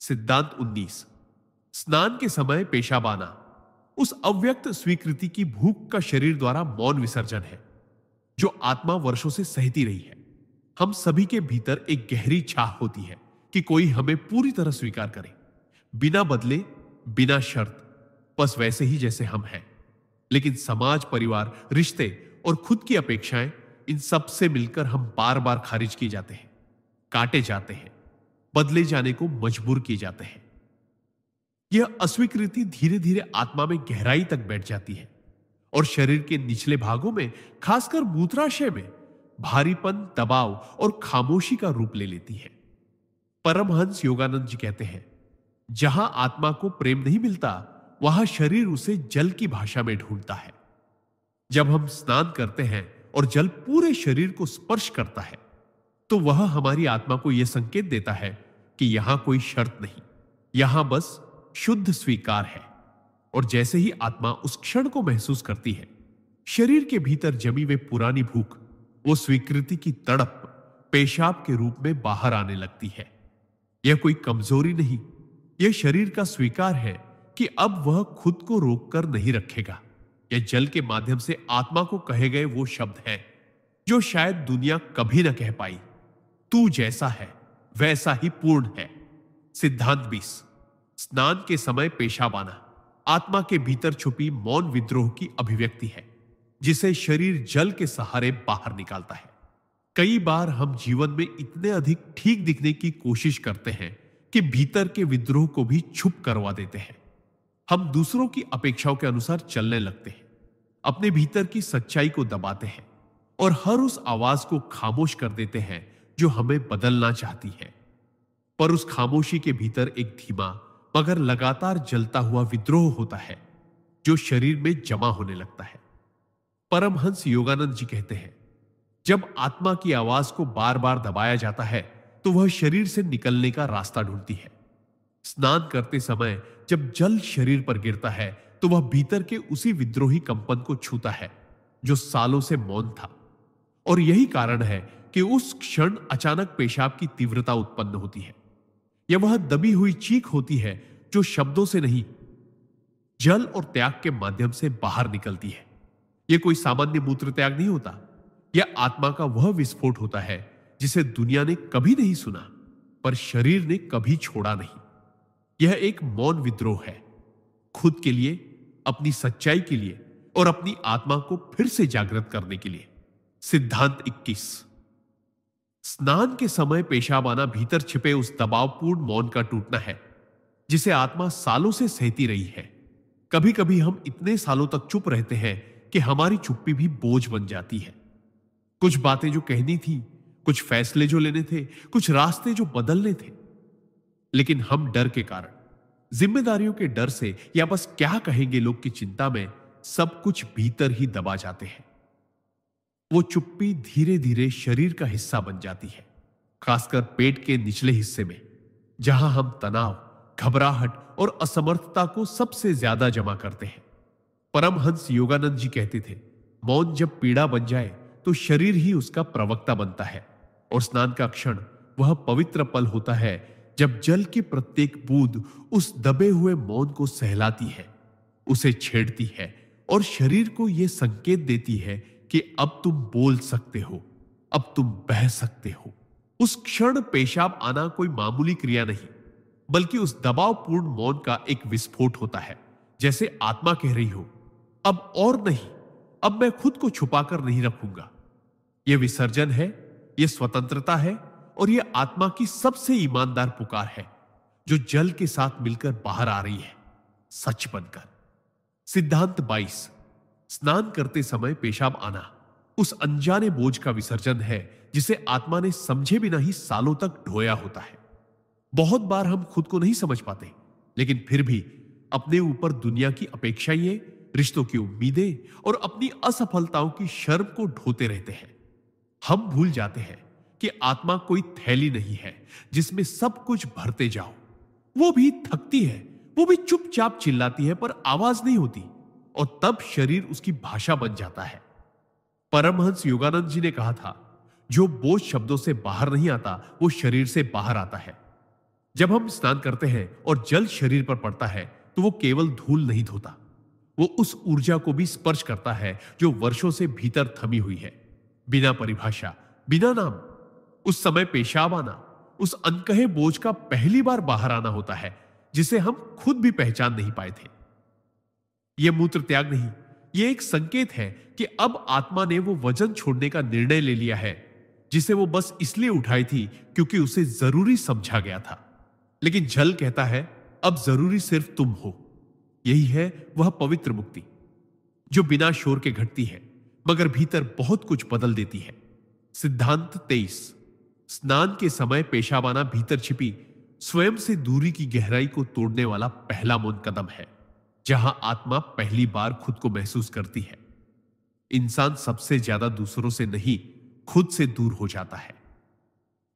सिद्धांत 19। स्नान के समय पेशाब आना उस अव्यक्त स्वीकृति की भूख का शरीर द्वारा मौन विसर्जन है जो आत्मा वर्षों से सहती रही है। हम सभी के भीतर एक गहरी चाह होती है कि कोई हमें पूरी तरह स्वीकार करे, बिना बदले, बिना शर्त, बस वैसे ही जैसे हम हैं। लेकिन समाज, परिवार, रिश्ते और खुद की अपेक्षाएं, इन सब से मिलकर हम बार बार खारिज किए जाते हैं, काटे जाते हैं, बदले जाने को मजबूर किए जाते हैं। यह अस्वीकृति धीरे धीरे आत्मा में गहराई तक बैठ जाती है और शरीर के निचले भागों में, खासकर मूत्राशय में भारीपन, दबाव और खामोशी का रूप ले लेती है। परमहंस योगानंद जी कहते हैं, जहां आत्मा को प्रेम नहीं मिलता वहां शरीर उसे जल की भाषा में ढूंढता है। जब हम स्नान करते हैं और जल पूरे शरीर को स्पर्श करता है तो वह हमारी आत्मा को यह संकेत देता है कि यहां कोई शर्त नहीं, यहां बस शुद्ध स्वीकार है। और जैसे ही आत्मा उस क्षण को महसूस करती है, शरीर के भीतर जमी वे पुरानी भूख, वो स्वीकृति की तड़प पेशाब के रूप में बाहर आने लगती है। यह कोई कमजोरी नहीं, यह शरीर का स्वीकार है कि अब वह खुद को रोककर नहीं रखेगा। यह जल के माध्यम से आत्मा को कहे गए वो शब्द हैं जो शायद दुनिया कभी न कह पाई, तू जैसा है वैसा ही पूर्ण है। सिद्धांत 20। स्नान के समय पेशाब आना आत्मा के भीतर छुपी मौन विद्रोह की अभिव्यक्ति है जिसे शरीर जल के सहारे बाहर निकालता है। कई बार हम जीवन में इतने अधिक ठीक दिखने की कोशिश करते हैं कि भीतर के विद्रोह को भी छुप करवा देते हैं। हम दूसरों की अपेक्षाओं के अनुसार चलने लगते हैं, अपने भीतर की सच्चाई को दबाते हैं और हर उस आवाज को खामोश कर देते हैं जो हमें बदलना चाहती है। पर उस खामोशी के भीतर एक धीमा मगर लगातार जलता हुआ विद्रोह होता है जो शरीर में जमा होने लगता है। परमहंस योगानंद जी कहते हैं, जब आत्मा की आवाज को बार बार दबाया जाता है तो वह शरीर से निकलने का रास्ता ढूंढती है। स्नान करते समय जब जल शरीर पर गिरता है तो वह भीतर के उसी विद्रोही कंपन को छूता है जो सालों से मौन था। और यही कारण है कि उस क्षण अचानक पेशाब की तीव्रता उत्पन्न होती है। यह वह दबी हुई चीख होती है जो शब्दों से नहीं, जल और त्याग के माध्यम से बाहर निकलती है। यह कोई सामान्य मूत्र त्याग नहीं होता। यह आत्मा का वह विस्फोट होता है जिसे दुनिया ने कभी नहीं सुना, पर शरीर ने कभी छोड़ा नहीं। यह एक मौन विद्रोह है, खुद के लिए, अपनी सच्चाई के लिए और अपनी आत्मा को फिर से जागृत करने के लिए। सिद्धांत 21। स्नान के समय पेशाब आना भीतर छिपे उस दबावपूर्ण मौन का टूटना है जिसे आत्मा सालों से सहती रही है। कभी कभी हम इतने सालों तक चुप रहते हैं कि हमारी चुप्पी भी बोझ बन जाती है। कुछ बातें जो कहनी थी, कुछ फैसले जो लेने थे, कुछ रास्ते जो बदलने थे, लेकिन हम डर के कारण, जिम्मेदारियों के डर से या बस क्या कहेंगे लोग की चिंता में सब कुछ भीतर ही दबा जाते हैं। वो चुप्पी धीरे धीरे शरीर का हिस्सा बन जाती है, खासकर पेट के निचले हिस्से में, जहां हम तनाव, घबराहट और असमर्थता को सबसे ज्यादा जमा करते हैं। परमहंस योगानंद जी कहते थे, मौन जब पीड़ा बन जाए तो शरीर ही उसका प्रवक्ता बनता है। और स्नान का क्षण वह पवित्र पल होता है जब जल की प्रत्येक बूंद उस दबे हुए मौन को सहलाती है, उसे छेड़ती है और शरीर को यह संकेत देती है कि अब तुम बोल सकते हो, अब तुम बह सकते हो। उस क्षण पेशाब आना कोई मामूली क्रिया नहीं, बल्कि उस दबावपूर्ण मौन का एक विस्फोट होता है। जैसे आत्मा कह रही हो, अब और नहीं, अब मैं खुद को छुपाकर नहीं रखूंगा। यह विसर्जन है, यह स्वतंत्रता है और यह आत्मा की सबसे ईमानदार पुकार है जो जल के साथ मिलकर बाहर आ रही है, सच बनकर। सिद्धांत 22। स्नान करते समय पेशाब आना उस अनजाने बोझ का विसर्जन है जिसे आत्मा ने समझे बिना ही सालों तक ढोया होता है। बहुत बार हम खुद को नहीं समझ पाते, लेकिन फिर भी अपने ऊपर दुनिया की अपेक्षाएं, रिश्तों की उम्मीदें और अपनी असफलताओं की शर्म को ढोते रहते हैं। हम भूल जाते हैं कि आत्मा कोई थैली नहीं है जिसमें सब कुछ भरते जाओ। वो भी थकती है, वो भी चुपचाप चिल्लाती है, पर आवाज नहीं होती, और तब शरीर उसकी भाषा बन जाता है। परमहंस योगानंद जी ने कहा था, जो बोझ शब्दों से बाहर नहीं आता वो शरीर से बाहर आता है। जब हम स्नान करते हैं और जल शरीर पर पड़ता है तो वो केवल धूल नहीं धोता, वो उस ऊर्जा को भी स्पर्श करता है जो वर्षों से भीतर थमी हुई है, बिना परिभाषा, बिना नाम। उस समय पेशाब आना उस अनकहे बोझ का पहली बार बाहर आना होता है जिसे हम खुद भी पहचान नहीं पाए थे। यह मूत्र त्याग नहीं, यह एक संकेत है कि अब आत्मा ने वो वजन छोड़ने का निर्णय ले लिया है जिसे वो बस इसलिए उठाई थी क्योंकि उसे जरूरी समझा गया था। लेकिन जल कहता है, अब जरूरी सिर्फ तुम हो। यही है वह पवित्र मुक्ति जो बिना शोर के घटती है मगर भीतर बहुत कुछ बदल देती है। सिद्धांत 23। स्नान के समय पेशाब आना भीतर छिपी स्वयं से दूरी की गहराई को तोड़ने वाला पहला मौन कदम है, जहां आत्मा पहली बार खुद को महसूस करती है। इंसान सबसे ज्यादा दूसरों से नहीं, खुद से दूर हो जाता है।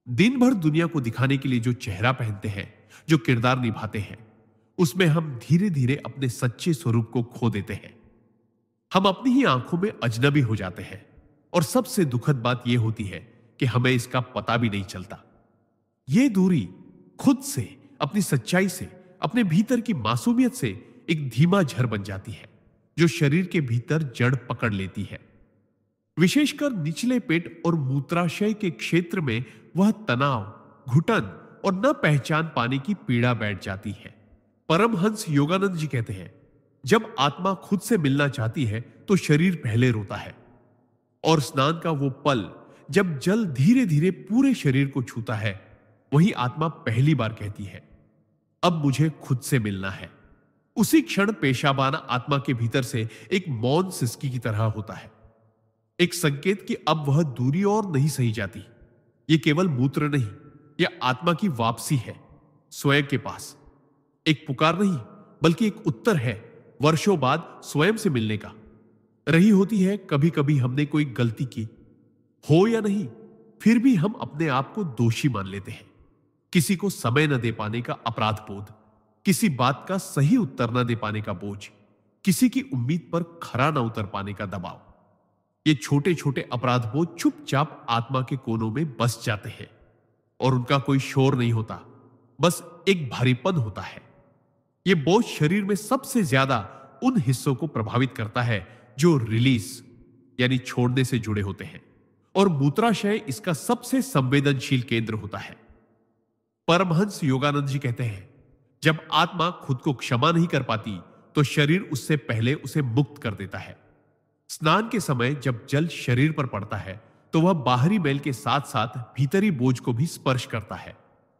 दिन भर दुनिया को दिखाने के लिए जो चेहरा पहनते हैं, जो किरदार निभाते हैं, उसमें हम धीरे धीरे अपने सच्चे स्वरूप को खो देते हैं। हम अपनी ही आंखों में अजनबी हो जाते हैं और सबसे दुखद बात यह होती है कि हमें इसका पता भी नहीं चलता। यह दूरी खुद से, अपनी सच्चाई से, अपने भीतर की मासूमियत से एक धीमा झर बन जाती है जो शरीर के भीतर जड़ पकड़ लेती है। विशेषकर निचले पेट और मूत्राशय के क्षेत्र में वह तनाव, घुटन और न पहचान पाने की पीड़ा बैठ जाती है। परमहंस योगानंद जी कहते हैं, जब आत्मा खुद से मिलना चाहती है तो शरीर पहले रोता है, और स्नान का वो पल जब जल धीरे धीरे पूरे शरीर को छूता है, वही आत्मा पहली बार कहती है, अब मुझे खुद से मिलना है। उसी क्षण पेशाब आना आत्मा के भीतर से एक मौन सिसकी की तरह होता है, एक संकेत कि अब वह दूरी और नहीं सही जाती। यह केवल मूत्र नहीं, यह आत्मा की वापसी है स्वयं के पास। एक पुकार नहीं बल्कि एक उत्तर है, वर्षों बाद स्वयं से मिलने का। रही होती है कभी कभी हमने कोई गलती की हो या नहीं, फिर भी हम अपने आप को दोषी मान लेते हैं। किसी को समय न दे पाने का अपराध बोध, किसी बात का सही उत्तर न दे पाने का बोझ, किसी की उम्मीद पर खरा न उतर पाने का दबाव। ये छोटे छोटे अपराध बोझ चुपचाप आत्मा के कोनों में बस जाते हैं और उनका कोई शोर नहीं होता, बस एक भारीपन होता है। ये बोझ शरीर में सबसे ज्यादा उन हिस्सों को प्रभावित करता है जो रिलीज यानी छोड़ने से जुड़े होते हैं, और मूत्राशय इसका सबसे संवेदनशील केंद्र होता है। परमहंस योगानंद जी कहते हैं, जब आत्मा खुद को क्षमा नहीं कर पाती तो शरीर उससे पहले उसे मुक्त कर देता है। स्नान के समय जब जल शरीर पर पड़ता है तो वह बाहरी मैल के साथ साथ भीतरी बोझ को भी स्पर्श करता है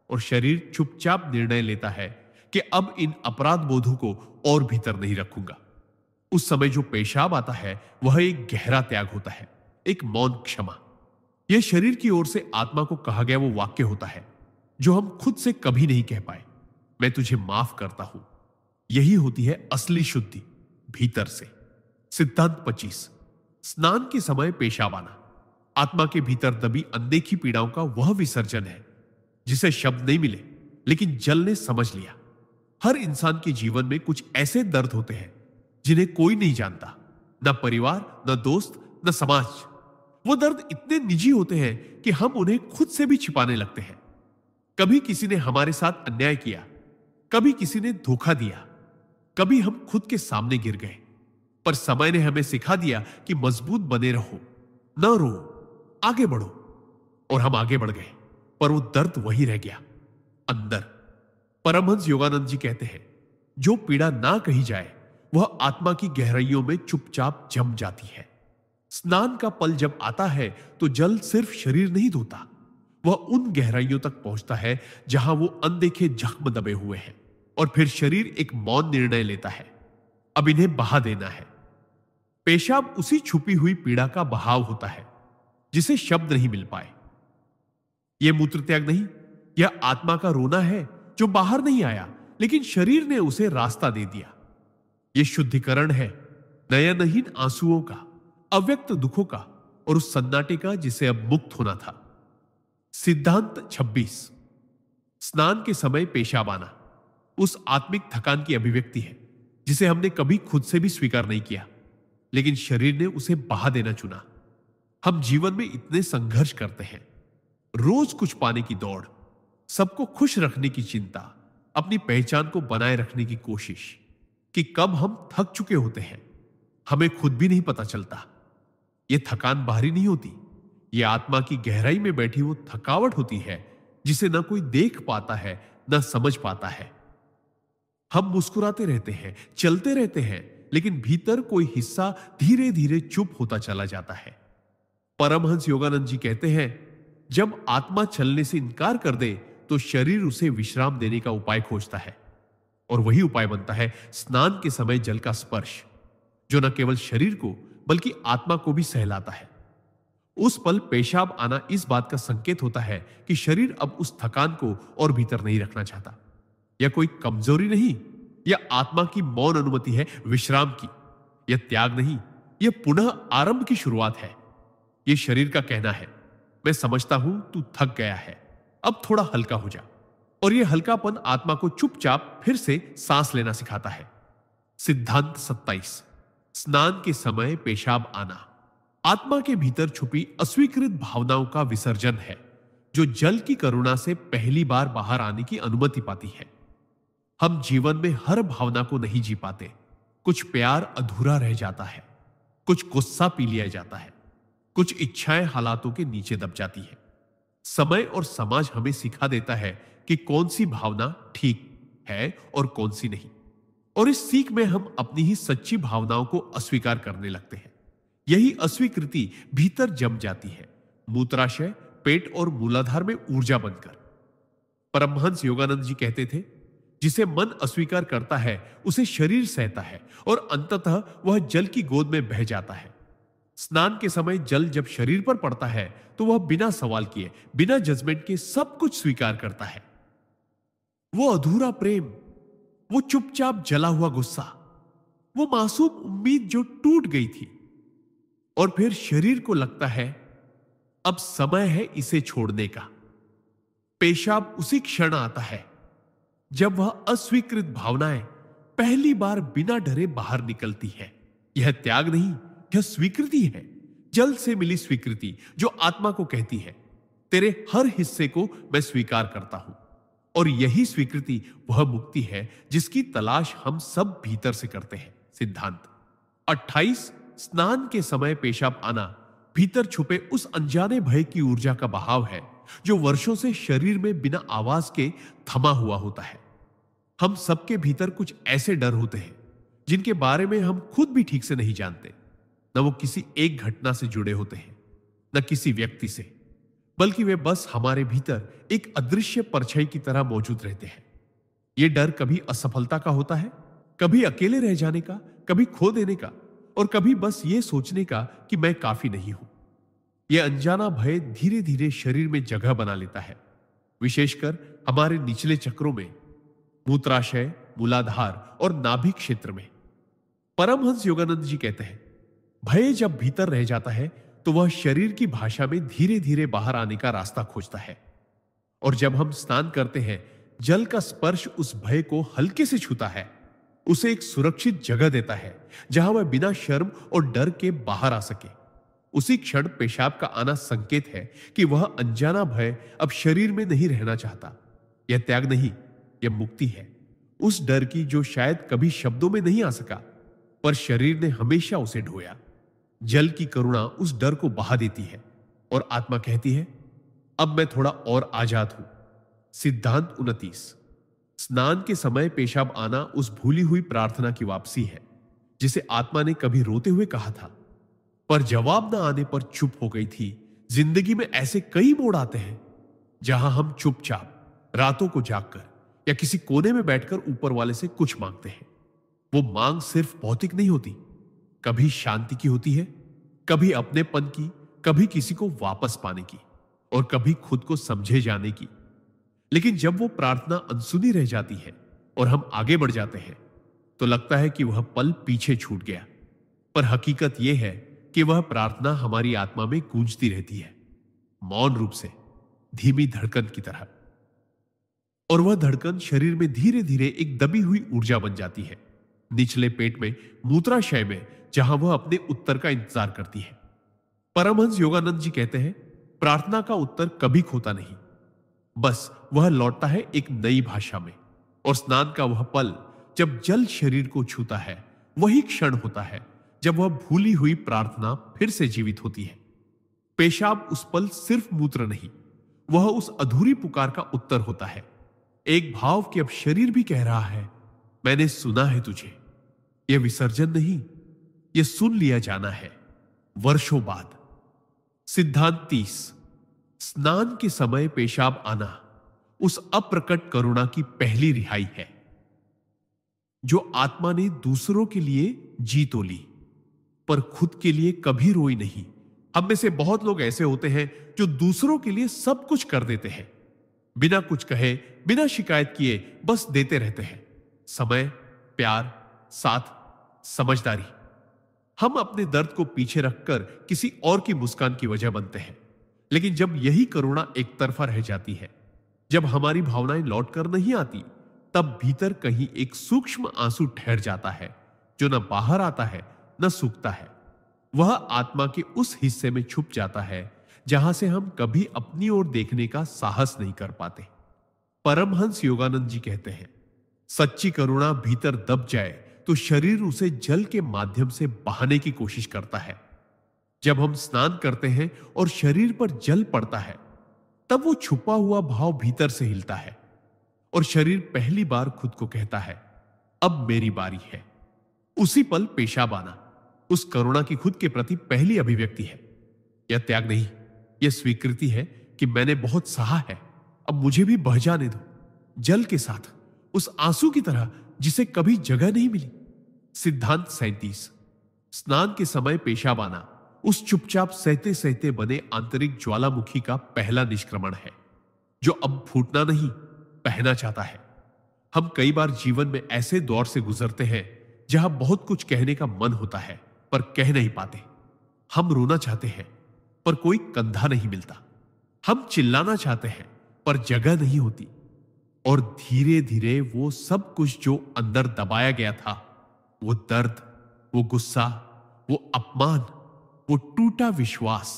और शरीर चुपचाप निर्णय लेता है कि अब इन अपराध बोधों को और भीतर नहीं रखूंगा। उस समय जो पेशाब आता है वह एक गहरा त्याग होता है, एक मौन क्षमा। यह शरीर की ओर से आत्मा को कहा गया वो वाक्य होता है जो हम खुद से कभी नहीं कह पाए, मैं तुझे माफ करता हूं। यही होती है असली शुद्धि, भीतर से। सिद्धांत 25। स्नान के समय पेशाब आना आत्मा के भीतर दबी अनदेखी पीड़ाओं का वह विसर्जन है जिसे शब्द नहीं मिले लेकिन जल ने समझ लिया। हर इंसान के जीवन में कुछ ऐसे दर्द होते हैं जिन्हें कोई नहीं जानता, न परिवार, न दोस्त, न समाज। वो दर्द इतने निजी होते हैं कि हम उन्हें खुद से भी छिपाने लगते हैं। कभी किसी ने हमारे साथ अन्याय किया, कभी किसी ने धोखा दिया, कभी हम खुद के सामने गिर गए, पर समय ने हमें सिखा दिया कि मजबूत बने रहो, न रो, आगे बढ़ो। और हम आगे बढ़ गए, पर वो दर्द वही रह गया अंदर। परमहंस योगानंद जी कहते हैं, जो पीड़ा ना कही जाए वह आत्मा की गहराइयों में चुपचाप जम जाती है। स्नान का पल जब आता है तो जल सिर्फ शरीर नहीं धोता, वह उन गहराइयों तक पहुंचता है जहां वो अनदेखे जख्म दबे हुए हैं, और फिर शरीर एक मौन निर्णय लेता है, अब इन्हें बहा देना है। पेशाब उसी छुपी हुई पीड़ा का बहाव होता है जिसे शब्द नहीं मिल पाए। यह मूत्र त्याग नहीं, यह आत्मा का रोना है जो बाहर नहीं आया लेकिन शरीर ने उसे रास्ता दे दिया। यह शुद्धिकरण है, नयनहीन आंसुओं का, अव्यक्त दुखों का और उस सन्नाटे का जिसे अब मुक्त होना था। सिद्धांत 26। स्नान के समय पेशाब आना उस आत्मिक थकान की अभिव्यक्ति है जिसे हमने कभी खुद से भी स्वीकार नहीं किया, लेकिन शरीर ने उसे बहा देना चुना। हम जीवन में इतने संघर्ष करते हैं, रोज कुछ पाने की दौड़, सबको खुश रखने की चिंता, अपनी पहचान को बनाए रखने की कोशिश, कि कब हम थक चुके होते हैं हमें खुद भी नहीं पता चलता। यह थकान बाहरी नहीं होती, यह आत्मा की गहराई में बैठी वो थकावट होती है जिसे न कोई देख पाता है न समझ पाता है। हम मुस्कुराते रहते हैं, चलते रहते हैं, लेकिन भीतर कोई हिस्सा धीरे धीरे चुप होता चला जाता है। परमहंस योगानंद जी कहते हैं, जब आत्मा चलने से इनकार कर दे तो शरीर उसे विश्राम देने का उपाय खोजता है, और वही उपाय बनता है स्नान के समय जल का स्पर्श, जो न केवल शरीर को बल्कि आत्मा को भी सहलाता है। उस पल पेशाब आना इस बात का संकेत होता है कि शरीर अब उस थकान को और भीतर नहीं रखना चाहता। यह कोई कमजोरी नहीं, यह आत्मा की मौन अनुमति है विश्राम की। यह त्याग नहीं, यह पुनः आरंभ की शुरुआत है। यह शरीर का कहना है, मैं समझता हूं तू थक गया है, अब थोड़ा हल्का हो जा। और यह हल्कापन आत्मा को चुपचाप फिर से सांस लेना सिखाता है। सिद्धांत 27। स्नान के समय पेशाब आना आत्मा के भीतर छुपी अस्वीकृत भावनाओं का विसर्जन है, जो जल की करुणा से पहली बार बाहर आने की अनुमति पाती है। हम जीवन में हर भावना को नहीं जी पाते, कुछ प्यार अधूरा रह जाता है, कुछ गुस्सा पी लिया जाता है, कुछ इच्छाएं हालातों के नीचे दब जाती है। समय और समाज हमें सिखा देता है कि कौन सी भावना ठीक है और कौन सी नहीं, और इस सीख में हम अपनी ही सच्ची भावनाओं को अस्वीकार करने लगते हैं। यही अस्वीकृति भीतर जम जाती है, मूत्राशय, पेट और मूलाधार में ऊर्जा बनकर। परमहंस योगानंद जी कहते थे, जिसे मन अस्वीकार करता है उसे शरीर सहता है और अंततः वह जल की गोद में बह जाता है। स्नान के समय जल जब शरीर पर पड़ता है तो वह बिना सवाल किए, बिना जजमेंट के सब कुछ स्वीकार करता है। वो अधूरा प्रेम, वो चुपचाप जला हुआ गुस्सा, वो मासूम उम्मीद जो टूट गई थी, और फिर शरीर को लगता है अब समय है इसे छोड़ने का। पेशाब उसी क्षण आता है जब वह अस्वीकृत भावनाएं पहली बार बिना डरे बाहर निकलती है। यह त्याग नहीं, यह स्वीकृति है। जल से मिली स्वीकृति जो आत्मा को कहती है, तेरे हर हिस्से को मैं स्वीकार करता हूं। और यही स्वीकृति वह मुक्ति है जिसकी तलाश हम सब भीतर से करते हैं। सिद्धांत 28 स्नान के समय पेशाब आना भीतर छुपे उस अनजाने भय की ऊर्जा का बहाव है जो वर्षों से शरीर में बिना आवाज के थमा हुआ होता है। हम सबके भीतर कुछ ऐसे डर होते हैं जिनके बारे में हम खुद भी ठीक से नहीं जानते। न वो किसी एक घटना से जुड़े होते हैं, न किसी व्यक्ति से, बल्कि वे बस हमारे भीतर एक अदृश्य परछाई की तरह मौजूद रहते हैं। ये डर कभी असफलता का होता है, कभी अकेले रह जाने का, कभी खो देने का, और कभी बस ये सोचने का कि मैं काफी नहीं हूं। यह अनजाना भय धीरे धीरे शरीर में जगह बना लेता है, विशेषकर हमारे निचले चक्रों में, मूत्राशय, मूलाधार और नाभिक क्षेत्र में। परमहंस योगानंद जी कहते हैं, भय जब भीतर रह जाता है तो वह शरीर की भाषा में धीरे धीरे बाहर आने का रास्ता खोजता है। और जब हम स्नान करते हैं, जल का स्पर्श उस भय को हल्के से छूता है, उसे एक सुरक्षित जगह देता है जहां वह बिना शर्म और डर के बाहर आ सके। उसी क्षण पेशाब का आना संकेत है कि वह अनजाना भय अब शरीर में नहीं रहना चाहता। यह त्याग नहीं, यह मुक्ति है, उस डर की जो शायद कभी शब्दों में नहीं आ सका, पर शरीर ने हमेशा उसे ढोया। जल की करुणा उस डर को बहा देती है और आत्मा कहती है, अब मैं थोड़ा और आजाद हूं। सिद्धांत 29 स्नान के समय पेशाब आना उस भूली हुई प्रार्थना की वापसी है जिसे आत्मा ने कभी रोते हुए कहा था, पर जवाब न आने पर चुप हो गई थी। जिंदगी में ऐसे कई मोड़ आते हैं जहां हम चुपचाप रातों को जागकर या किसी कोने में बैठकर ऊपर वाले से कुछ मांगते हैं। वो मांग सिर्फ भौतिक नहीं होती, कभी शांति की होती है, कभी अपनेपन की, कभी किसी को वापस पाने की, और कभी खुद को समझे जाने की। लेकिन जब वो प्रार्थना अनसुनी रह जाती है और हम आगे बढ़ जाते हैं तो लगता है कि वह पल पीछे छूट गया, पर हकीकत यह है कि वह प्रार्थना हमारी आत्मा में गूंजती रहती है, मौन रूप से, धीमी धड़कन की तरह। और वह धड़कन शरीर में धीरे धीरे एक दबी हुई ऊर्जा बन जाती है, निचले पेट में, मूत्राशय में, जहां वह अपने उत्तर का इंतजार करती है। परमहंस योगानंद जी कहते हैं, प्रार्थना का उत्तर कभी खोता नहीं, बस वह लौटता है एक नई भाषा में। और स्नान का वह पल जब जल शरीर को छूता है, वही क्षण होता है जब वह भूली हुई प्रार्थना फिर से जीवित होती है। पेशाब उस पल सिर्फ मूत्र नहीं, वह उस अधूरी पुकार का उत्तर होता है, एक भाव कि अब शरीर भी कह रहा है, मैंने सुना है तुझे। यह विसर्जन नहीं, यह सुन लिया जाना है, वर्षों बाद। सिद्धांत 30 स्नान के समय पेशाब आना उस अप्रकट करुणा की पहली रिहाई है जो आत्मा ने दूसरों के लिए जी तो ली, पर खुद के लिए कभी रोई नहीं। हम में से बहुत लोग ऐसे होते हैं जो दूसरों के लिए सब कुछ कर देते हैं, बिना कुछ कहे, बिना शिकायत किए, बस देते रहते हैं, समय, प्यार, साथ, समझदारी। हम अपने दर्द को पीछे रखकर किसी और की मुस्कान की वजह बनते हैं। लेकिन जब यही करुणा एक तरफा रह जाती है, जब हमारी भावनाएं लौटकर नहीं आती, तब भीतर कहीं एक सूक्ष्म आंसू ठहर जाता है जो न बाहर आता है न सूखता है। वह आत्मा के उस हिस्से में छुप जाता है जहां से हम कभी अपनी ओर देखने का साहस नहीं कर पाते। परमहंस योगानंद जी कहते हैं, सच्ची करुणा भीतर दब जाए तो शरीर उसे जल के माध्यम से बहाने की कोशिश करता है। जब हम स्नान करते हैं और शरीर पर जल पड़ता है, तब वो छुपा हुआ भाव भीतर से हिलता है और शरीर पहली बार खुद को कहता है, अब मेरी बारी है। उसी पल पेशाब आना उस करुणा की खुद के प्रति पहली अभिव्यक्ति है। यह त्याग नहीं, यह स्वीकृति है कि मैंने बहुत सहा है, अब मुझे भी बह जाने दो, जल के साथ, उस आंसू की तरह जिसे कभी जगह नहीं मिली। सिद्धांत 37 स्नान के समय पेशाब आना उस चुपचाप सहते सहते बने आंतरिक ज्वालामुखी का पहला निष्क्रमण है जो अब फूटना नहीं, बहना चाहता है। हम कई बार जीवन में ऐसे दौर से गुजरते हैं जहां बहुत कुछ कहने का मन होता है पर कह नहीं पाते। हम रोना चाहते हैं पर कोई कंधा नहीं मिलता। हम चिल्लाना चाहते हैं पर जगह नहीं होती। और धीरे धीरे वो सब कुछ जो अंदर दबाया गया था, वो दर्द, वो गुस्सा, वो अपमान, वो टूटा विश्वास,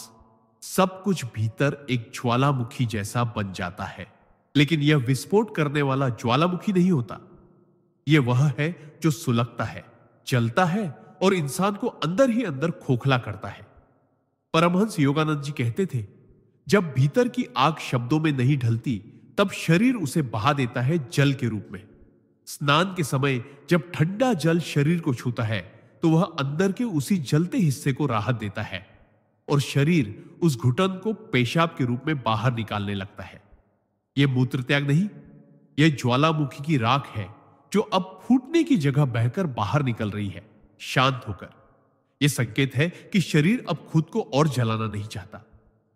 सब कुछ भीतर एक ज्वालामुखी जैसा बन जाता है। लेकिन यह विस्फोट करने वाला ज्वालामुखी नहीं होता। यह वह है जो सुलगता है, जलता है और इंसान को अंदर ही अंदर खोखला करता है। परमहंस योगानंद जी कहते थे, जब भीतर की आग शब्दों में नहीं ढलती, तब शरीर उसे बहा देता है जल के रूप में। स्नान के समय जब ठंडा जल शरीर को छूता है, तो वह अंदर के उसी जलते हिस्से को राहत देता है और शरीर उस घुटन को पेशाब के रूप में बाहर निकालने लगता है। यह मूत्र त्याग नहीं, यह ज्वालामुखी की राख है जो अब फूटने की जगह बहकर बाहर निकल रही है, शांत होकर। यह संकेत है कि शरीर अब खुद को और जलाना नहीं चाहता।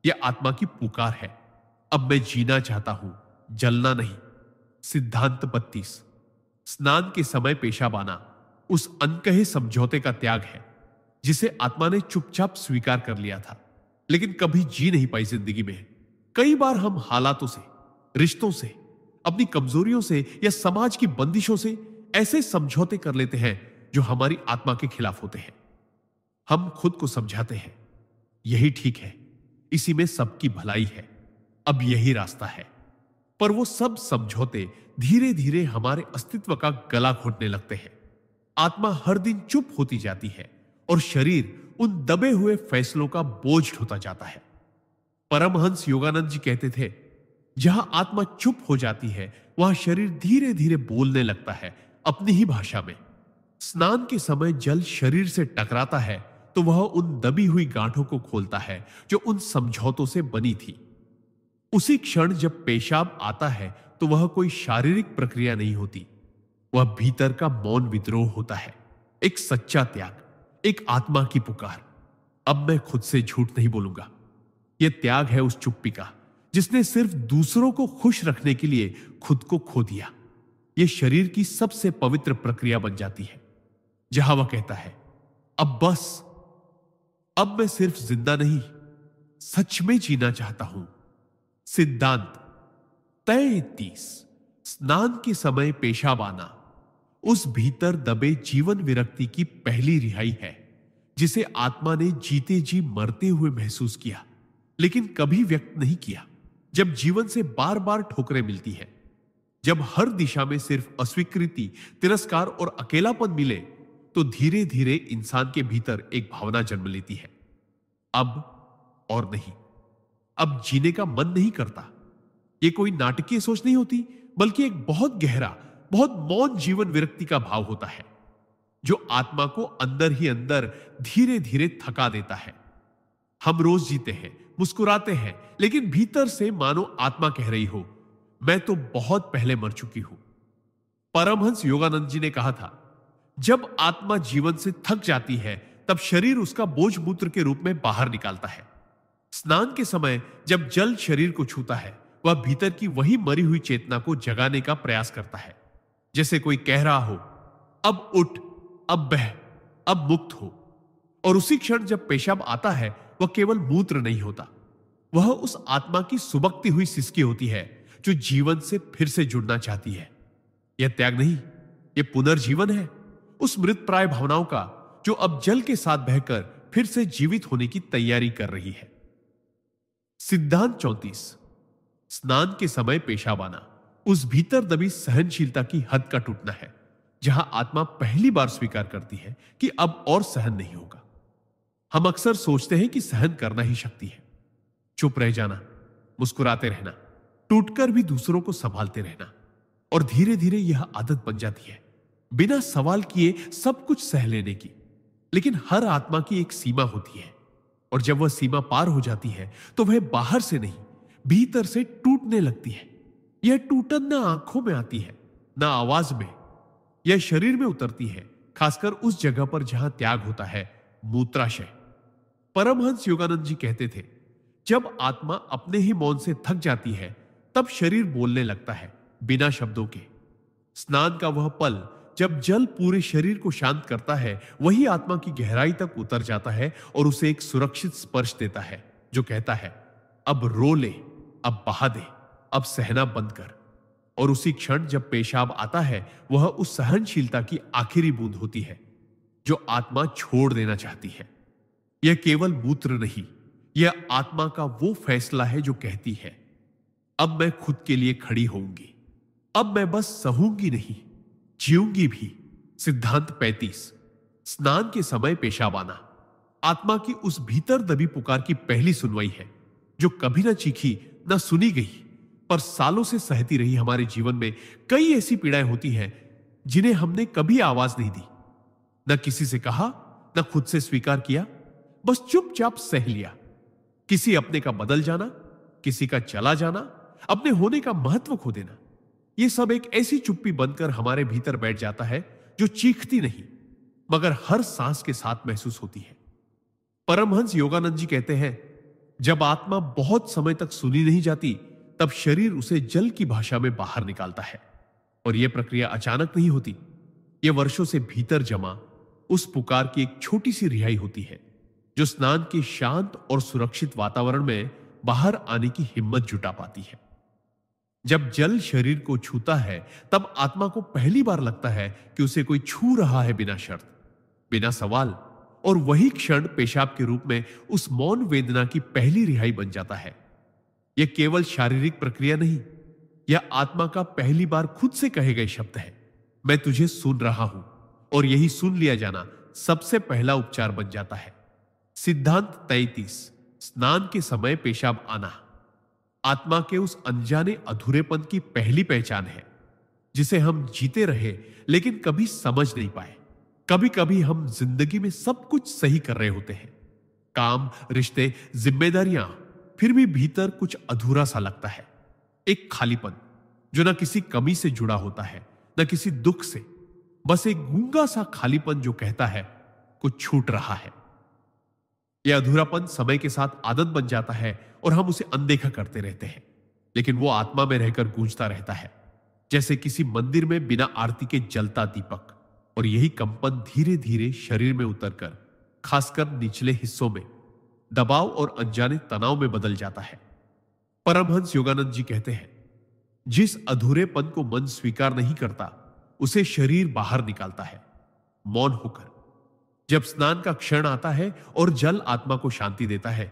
यह आत्मा की पुकार है, अब मैं जीना चाहता हूं, जलना नहीं। सिद्धांत 32। स्नान के समय पेशाब आना उस अनकहे समझौते का त्याग है जिसे आत्मा ने चुपचाप स्वीकार कर लिया था, लेकिन कभी जी नहीं पाई जिंदगी में। कई बार हम हालातों से, रिश्तों से, अपनी कमजोरियों से या समाज की बंदिशों से ऐसे समझौते कर लेते हैं जो हमारी आत्मा के खिलाफ होते हैं। हम खुद को समझाते हैं, यही ठीक है, इसी में सबकी भलाई है, अब यही रास्ता है। पर वो सब समझौते धीरे धीरे हमारे अस्तित्व का गला घोटने लगते हैं। आत्मा हर दिन चुप होती जाती है और शरीर उन दबे हुए फैसलों का बोझ ढोता जाता है। परमहंस योगानंद जी कहते थे, जहां आत्मा चुप हो जाती है, वहां शरीर धीरे धीरे बोलने लगता है, अपनी ही भाषा में। स्नान के समय जल शरीर से टकराता है तो वह उन दबी हुई गांठों को खोलता है जो उन समझौतों से बनी थी। उसी क्षण जब पेशाब आता है तो वह कोई शारीरिक प्रक्रिया नहीं होती, वह भीतर का मौन विद्रोह होता है, एक सच्चा त्याग, एक आत्मा की पुकार। अब मैं खुद से झूठ नहीं बोलूंगा। यह त्याग है उस चुप्पी का जिसने सिर्फ दूसरों को खुश रखने के लिए खुद को खो दिया। यह शरीर की सबसे पवित्र प्रक्रिया बन जाती है, जहां वह कहता है, अब बस, अब मैं सिर्फ जिंदा नहीं, सच में जीना चाहता हूं। सिद्धांत 33। स्नान के समय पेशाब आना उस भीतर दबे जीवन विरक्ति की पहली रिहाई है जिसे आत्मा ने जीते जी मरते हुए महसूस किया, लेकिन कभी व्यक्त नहीं किया। जब जीवन से बार बार ठोकरें मिलती है, जब हर दिशा में सिर्फ अस्वीकृति, तिरस्कार और अकेलापन मिले, तो धीरे धीरे इंसान के भीतर एक भावना जन्म लेती है, अब और नहीं। अब जीने का मन नहीं करता। यह कोई नाटकीय सोच नहीं होती, बल्कि एक बहुत गहरा, बहुत मौन जीवन विरक्ति का भाव होता है जो आत्मा को अंदर ही अंदर धीरे धीरे थका देता है। हम रोज जीते हैं, मुस्कुराते हैं, लेकिन भीतर से मानो आत्मा कह रही हो, मैं तो बहुत पहले मर चुकी हूं। परमहंस योगानंद जी ने कहा था, जब आत्मा जीवन से थक जाती है तब शरीर उसका बोझ मूत्र के रूप में बाहर निकालता है। स्नान के समय जब जल शरीर को छूता है, वह भीतर की वही मरी हुई चेतना को जगाने का प्रयास करता है, जैसे कोई कह रहा हो, अब उठ, अब बह, अब मुक्त हो। और उसी क्षण जब पेशाब आता है, वह केवल मूत्र नहीं होता, वह उस आत्मा की सुबकती हुई सिसकी होती है जो जीवन से फिर से जुड़ना चाहती है। यह त्याग नहीं, यह पुनर्जीवन है उस मृत प्राय भावनाओं का जो अब जल के साथ बहकर फिर से जीवित होने की तैयारी कर रही है। सिद्धांत 34। स्नान के समय पेशाब आना उस भीतर दबी सहनशीलता की हद का टूटना है, जहां आत्मा पहली बार स्वीकार करती है कि अब और सहन नहीं होगा। हम अक्सर सोचते हैं कि सहन करना ही शक्ति है, चुप रह जाना, मुस्कुराते रहना, टूटकर भी दूसरों को संभालते रहना, और धीरे धीरे यह आदत बन जाती है, बिना सवाल किए सब कुछ सह लेने की। लेकिन हर आत्मा की एक सीमा होती है, और जब वह सीमा पार हो जाती है तो वह बाहर से नहीं, भीतर से टूटने लगती है। यह टूटन ना आंखों में आती है, ना आवाज में, यह शरीर में उतरती है, खासकर उस जगह पर जहां त्याग होता है, मूत्राशय। परमहंस योगानंद जी कहते थे, जब आत्मा अपने ही मौन से थक जाती है, तब शरीर बोलने लगता है, बिना शब्दों के। स्नान का वह पल जब जल पूरे शरीर को शांत करता है, वही आत्मा की गहराई तक उतर जाता है और उसे एक सुरक्षित स्पर्श देता है जो कहता है, अब रो ले, अब बहा दे, अब सहना बंद कर। और उसी क्षण जब पेशाब आता है, वह उस सहनशीलता की आखिरी बूंद होती है जो आत्मा छोड़ देना चाहती है। यह केवल मूत्र नहीं, यह आत्मा का वो फैसला है जो कहती है, अब मैं खुद के लिए खड़ी होऊंगी, अब मैं बस सहूंगी नहीं, जीऊंगी भी। सिद्धांत 35। स्नान के समय पेशाब आना आत्मा की उस भीतर दबी पुकार की पहली सुनवाई है, जो कभी ना चीखी ना सुनी गई, पर सालों से सहती रही। हमारे जीवन में कई ऐसी पीड़ाएं होती हैं जिन्हें हमने कभी आवाज नहीं दी, न किसी से कहा, न खुद से स्वीकार किया, बस चुपचाप सह लिया। किसी अपने का बदल जाना, किसी का चला जाना, अपने होने का महत्व खो देना, यह सब एक ऐसी चुप्पी बनकर हमारे भीतर बैठ जाता है जो चीखती नहीं, मगर हर सांस के साथ महसूस होती है। परमहंस योगानंद जी कहते हैं, जब आत्मा बहुत समय तक सुनी नहीं जाती, तब शरीर उसे जल की भाषा में बाहर निकालता है। और यह प्रक्रिया अचानक नहीं होती, यह वर्षों से भीतर जमा उस पुकार की एक छोटी सी रिहाई होती है, जो स्नान के शांत और सुरक्षित वातावरण में बाहर आने की हिम्मत जुटा पाती है। जब जल शरीर को छूता है, तब आत्मा को पहली बार लगता है कि उसे कोई छू रहा है, बिना शर्त, बिना सवाल। और वही क्षण पेशाब के रूप में उस मौन वेदना की पहली रिहाई बन जाता है। यह केवल शारीरिक प्रक्रिया नहीं, यह आत्मा का पहली बार खुद से कहे गए शब्द है, मैं तुझे सुन रहा हूं। और यही सुन लिया जाना सबसे पहला उपचार बन जाता है। सिद्धांत 33। स्नान के समय पेशाब आना आत्मा के उस अनजाने अधूरेपन की पहली पहचान है, जिसे हम जीते रहे लेकिन कभी समझ नहीं पाए। कभी कभी हम जिंदगी में सब कुछ सही कर रहे होते हैं, काम, रिश्ते, जिम्मेदारियां, फिर भी भीतर कुछ अधूरा सा लगता है। एक खालीपन जो ना किसी कमी से जुड़ा होता है, ना किसी दुख से, बस एक गूंगा सा खालीपन जो कहता है कुछ छूट रहा है। यह अधूरापन समय के साथ आदत बन जाता है और हम उसे अनदेखा करते रहते हैं, लेकिन वो आत्मा में रहकर गूंजता रहता है, जैसे किसी मंदिर में बिना आरती के जलता दीपक। और यही कंपन धीरे धीरे शरीर में उतरकर, खासकर निचले हिस्सों में, दबाव और अनजाने तनाव में बदल जाता है। परमहंस योगानंद जी कहते हैं, जिस अधूरेपन को मन स्वीकार नहीं करता, उसे शरीर बाहर निकालता है, मौन होकर। जब स्नान का क्षण आता है और जल आत्मा को शांति देता है,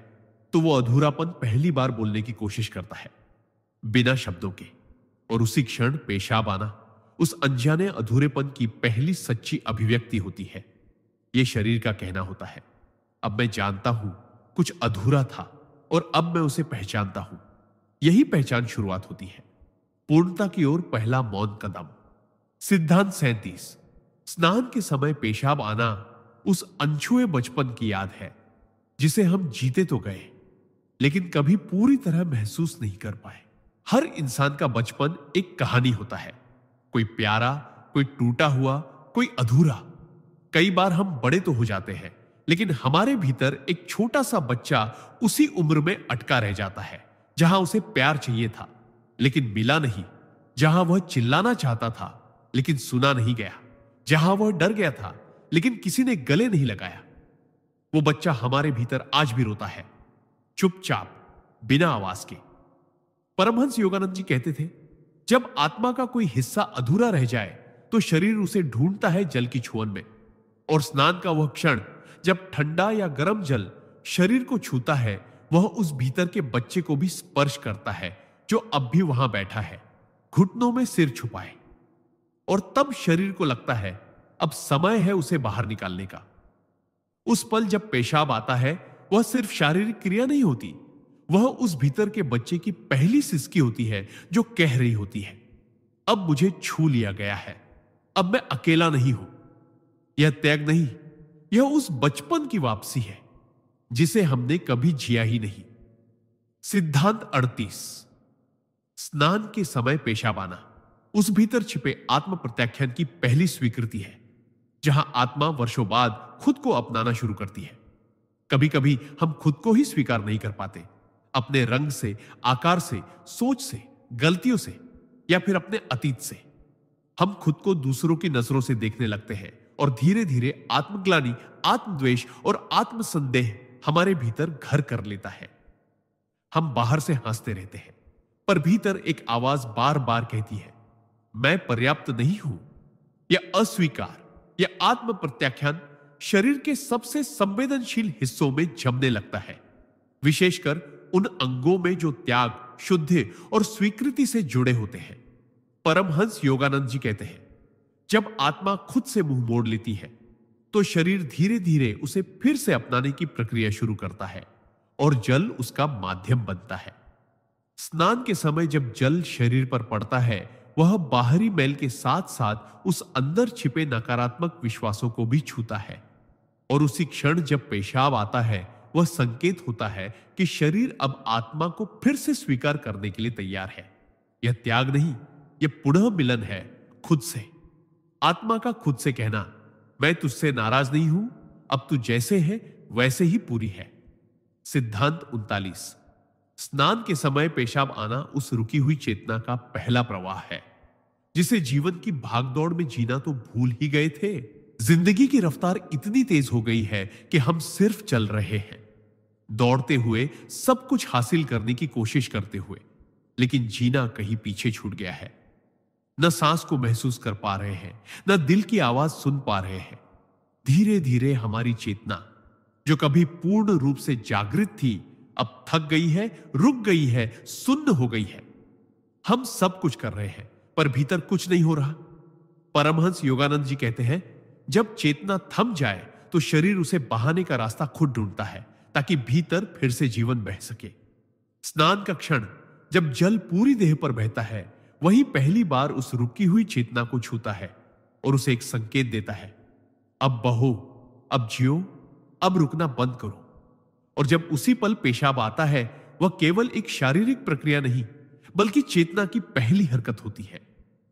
तो वो अधूरापन पहली बार बोलने की कोशिश करता है, बिना शब्दों के। और उसी क्षण पेशाब आना उस अनजाने अधूरेपन की पहली सच्ची अभिव्यक्ति होती है। यह शरीर का कहना होता है, अब मैं जानता हूं कुछ अधूरा था और अब मैं उसे पहचानता हूं। यही पहचान शुरुआत होती है, पूर्णता की ओर पहला मौन कदम। सिद्धांत 37। स्नान के समय पेशाब आना उस अनछुए बचपन की याद है, जिसे हम जीते तो गए लेकिन कभी पूरी तरह महसूस नहीं कर पाए। हर इंसान का बचपन एक कहानी होता है, कोई प्यारा, कोई टूटा हुआ, कोई अधूरा। कई बार हम बड़े तो हो जाते हैं, लेकिन हमारे भीतर एक छोटा सा बच्चा उसी उम्र में अटका रह जाता है, जहां उसे प्यार चाहिए था लेकिन मिला नहीं, जहां वह चिल्लाना चाहता था लेकिन सुना नहीं गया, जहां वह डर गया था लेकिन किसी ने गले नहीं लगाया। वो बच्चा हमारे भीतर आज भी रोता है, चुपचाप, बिना आवाज के। परमहंस योगानंद जी कहते थे, जब आत्मा का कोई हिस्सा अधूरा रह जाए तो शरीर उसे ढूंढता है जल की छुअन में। और स्नान का वह क्षण जब ठंडा या गर्म जल शरीर को छूता है, वह उस भीतर के बच्चे को भी स्पर्श करता है, जो अब भी वहां बैठा है, घुटनों में सिर छुपाए। और तब शरीर को लगता है अब समय है उसे बाहर निकालने का। उस पल जब पेशाब आता है, वह सिर्फ शारीरिक क्रिया नहीं होती, वह उस भीतर के बच्चे की पहली सिसकी होती है, जो कह रही होती है, अब मुझे छू लिया गया है, अब मैं अकेला नहीं हूं। यह त्याग नहीं, यह उस बचपन की वापसी है जिसे हमने कभी जिया ही नहीं। सिद्धांत 38। स्नान के समय पेशाब आना उस भीतर छिपे आत्म प्रत्याख्यान की पहली स्वीकृति है, जहां आत्मा वर्षों बाद खुद को अपनाना शुरू करती है। कभी कभी हम खुद को ही स्वीकार नहीं कर पाते, अपने रंग से, आकार से, सोच से, गलतियों से, या फिर अपने अतीत से। हम खुद को दूसरों की नजरों से देखने लगते हैं और धीरे धीरे आत्मग्लानि, आत्मद्वेष और आत्मसंदेह हमारे भीतर घर कर लेता है। हम बाहर से हंसते रहते हैं, पर भीतर एक आवाज बार बार कहती है, मैं पर्याप्त नहीं हूं। यह अस्वीकार, यह आत्म प्रत्याख्यान शरीर के सबसे संवेदनशील हिस्सों में जमने लगता है, विशेषकर उन अंगों में जो त्याग, शुद्धि और स्वीकृति से जुड़े होते हैं। परमहंस योगानंद जी कहते हैं, जब आत्मा खुद से मुंह मोड़ लेती है तो शरीर धीरे धीरे उसे फिर से अपनाने की प्रक्रिया शुरू करता है और जल उसका माध्यम बनता है। स्नान के समय जब जल शरीर पर पड़ता है, वह बाहरी मैल के साथ साथ उस अंदर छिपे नकारात्मक विश्वासों को भी छूता है। और उसी क्षण जब पेशाब आता है, वह संकेत होता है कि शरीर अब आत्मा को फिर से स्वीकार करने के लिए तैयार है। यह त्याग नहीं, यह पुनः मिलन है खुद से। आत्मा का खुद से कहना, मैं तुझसे नाराज नहीं हूं, अब तू जैसे है वैसे ही पूरी है। सिद्धांत 39। स्नान के समय पेशाब आना उस रुकी हुई चेतना का पहला प्रवाह है, जिसे जीवन की भागदौड़ में जीना तो भूल ही गए थे। जिंदगी की रफ्तार इतनी तेज हो गई है कि हम सिर्फ चल रहे हैं, दौड़ते हुए, सब कुछ हासिल करने की कोशिश करते हुए, लेकिन जीना कहीं पीछे छूट गया है। न सांस को महसूस कर पा रहे हैं, न दिल की आवाज सुन पा रहे हैं। धीरे धीरे हमारी चेतना, जो कभी पूर्ण रूप से जागृत थी, अब थक गई है, रुक गई है, सुन्न हो गई है। हम सब कुछ कर रहे हैं, पर भीतर कुछ नहीं हो रहा। परमहंस योगानंद जी कहते हैं, जब चेतना थम जाए तो शरीर उसे बहाने का रास्ता खुद ढूंढता है, ताकि भीतर फिर से जीवन बह सके। स्नान का क्षण जब जल पूरी देह पर बहता है, वही पहली बार उस रुकी हुई चेतना को छूता है और उसे एक संकेत देता है, अब बहो, अब जियो, अब रुकना बंद करो। और जब उसी पल पेशाब आता है, वह केवल एक शारीरिक प्रक्रिया नहीं, बल्कि चेतना की पहली हरकत होती है।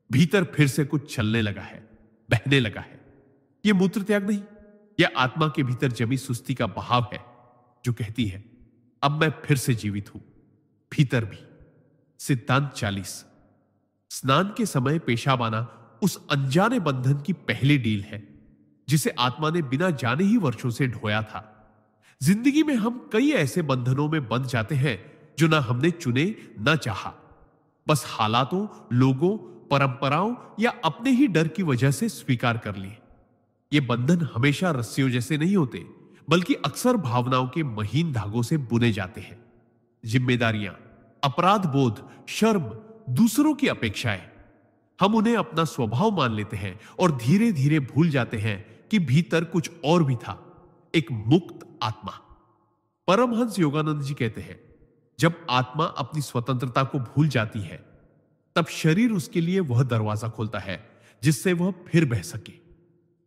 भीतर फिर से कुछ चलने लगा है, बहने लगा है। यह मूत्र त्याग नहीं, यह आत्मा के भीतर जमी सुस्ती का बहाव है, जो कहती है, अब मैं फिर से जीवित हूं, भीतर भी। सिद्धांत 40। स्नान के समय पेशाब आना उस अनजाने बंधन की पहली डील है, जिसे आत्मा ने बिना जाने ही वर्षों से ढोया था। जिंदगी में हम कई ऐसे बंधनों में बंध जाते हैं जो ना हमने चुने, ना चाहा, बस हालातों, लोगों, परंपराओं या अपने ही डर की वजह से स्वीकार कर लिए। ये बंधन हमेशा रस्सियों जैसे नहीं होते, बल्कि अक्सर भावनाओं के महीन धागों से बुने जाते हैं। जिम्मेदारियां, अपराध बोध, शर्म, दूसरों की अपेक्षाएं, हम उन्हें अपना स्वभाव मान लेते हैं और धीरे धीरे भूल जाते हैं कि भीतर कुछ और भी था, एक मुक्त आत्मा। परमहंस योगानंद जी कहते हैं, जब आत्मा अपनी स्वतंत्रता को भूल जाती है, तब शरीर उसके लिए वह दरवाजा खोलता है जिससे वह फिर बह सके।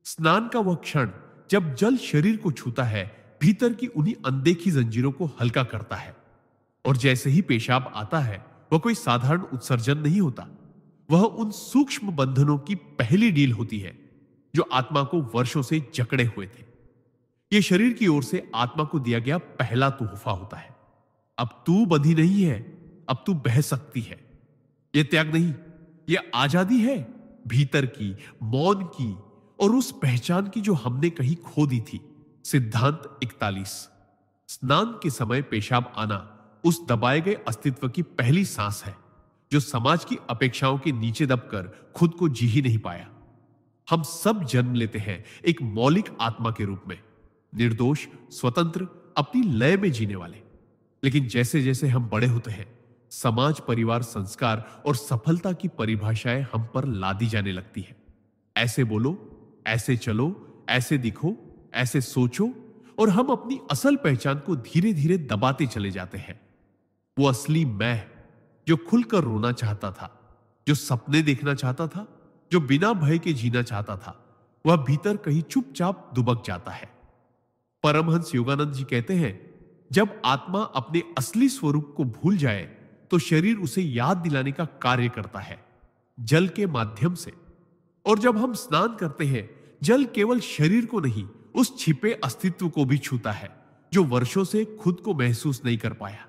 स्नान का वह क्षण जब जल शरीर को छूता है, भीतर की उन्हीं अनदेखी जंजीरों को हल्का करता है। और जैसे ही पेशाब आता है, वह कोई साधारण उत्सर्जन नहीं होता, वह उन सूक्ष्म बंधनों की पहली डील होती है जो आत्मा को वर्षों से जकड़े हुए थे। यह शरीर की ओर से आत्मा को दिया गया पहला तोहफा होता है। अब तू बंधी नहीं है, अब तू बह सकती है। यह त्याग नहीं, यह आजादी है, भीतर की, मौन की और उस पहचान की जो हमने कहीं खो दी थी। सिद्धांत 41। स्नान के समय पेशाब आना उस दबाए गए अस्तित्व की पहली सांस है, जो समाज की अपेक्षाओं के नीचे दबकर खुद को जी ही नहीं पाया। हम सब जन्म लेते हैं एक मौलिक आत्मा के रूप में, निर्दोष, स्वतंत्र, अपनी लय में जीने वाले। लेकिन जैसे जैसे हम बड़े होते हैं, समाज, परिवार, संस्कार और सफलता की परिभाषाएं हम पर लादी जाने लगती है। ऐसे बोलो, ऐसे चलो, ऐसे दिखो, ऐसे सोचो, और हम अपनी असल पहचान को धीरे धीरे दबाते चले जाते हैं। वो असली मैं, जो खुलकर रोना चाहता था, जो सपने देखना चाहता था, जो बिना भय के जीना चाहता था, वह भीतर कहीं चुपचाप दुबक जाता है। परमहंस योगानंद जी कहते हैं, जब आत्मा अपने असली स्वरूप को भूल जाए तो शरीर उसे याद दिलाने का कार्य करता है, जल के माध्यम से। और जब हम स्नान करते हैं, जल केवल शरीर को नहीं, उस छिपे अस्तित्व को भी छूता है जो वर्षों से खुद को महसूस नहीं कर पाया।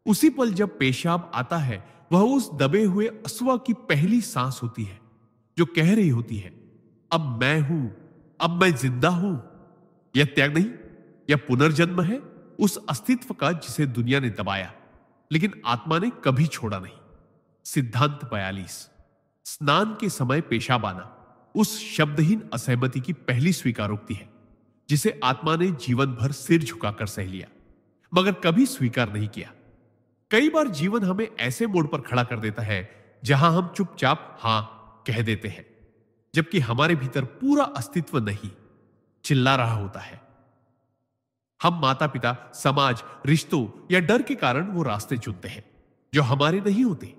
उसी पल जब पेशाब आता है, वह उस दबे हुए अश्वा की पहली सांस होती है, जो कह रही होती है, अब मैं हूं, अब मैं जिंदा हूं। यह त्याग नहीं, यह पुनर्जन्म है उस अस्तित्व का जिसे दुनिया ने दबाया, लेकिन आत्मा ने कभी छोड़ा नहीं। सिद्धांत 42। स्नान के समय पेशाब आना उस शब्दहीन असहमति की पहली स्वीकारोक्ति है, जिसे आत्मा ने जीवन भर सिर झुकाकर सह लिया, मगर कभी स्वीकार नहीं किया। कई बार जीवन हमें ऐसे मोड़ पर खड़ा कर देता है जहां हम चुपचाप हां कह देते हैं, जबकि हमारे भीतर पूरा अस्तित्व नहीं चिल्ला रहा होता है। हम माता पिता, समाज, रिश्तों या डर के कारण वो रास्ते चुनते हैं जो हमारे नहीं होते।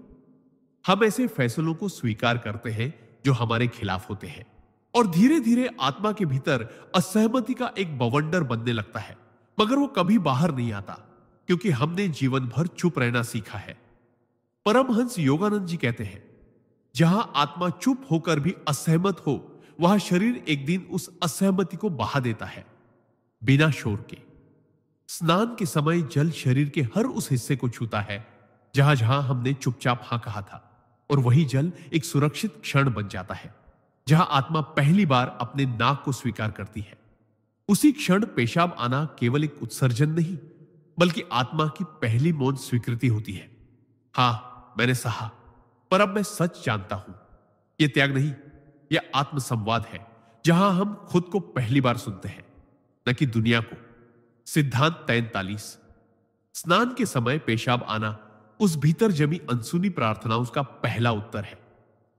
हम ऐसे फैसलों को स्वीकार करते हैं जो हमारे खिलाफ होते हैं, और धीरे धीरे आत्मा के भीतर असहमति का एक बवंडर बनने लगता है, मगर वो कभी बाहर नहीं आता क्योंकि हमने जीवन भर चुप रहना सीखा है। परमहंस योगानंद जी कहते हैं, जहां आत्मा चुप होकर भी असहमत हो, वहां शरीर एक दिन उस असहमति को बहा देता है, बिना शोर के। स्नान के समय जल शरीर के हर उस हिस्से को छूता है जहां जहां हमने चुपचाप हां कहा था, और वही जल एक सुरक्षित क्षण बन जाता है जहां आत्मा पहली बार अपने नाक को स्वीकार करती है। उसी क्षण पेशाब आना केवल एक उत्सर्जन नहीं, बल्कि आत्मा की पहली मौन स्वीकृति होती है। हां, मैंने सहा, पर अब मैं सच जानता हूं। यह त्याग नहीं, यह आत्मसंवाद है जहां हम खुद को पहली बार सुनते हैं, न कि दुनिया को। सिद्धांत 43। स्नान के समय पेशाब आना उस भीतर जमी अनसुनी प्रार्थनाओं का पहला उत्तर है,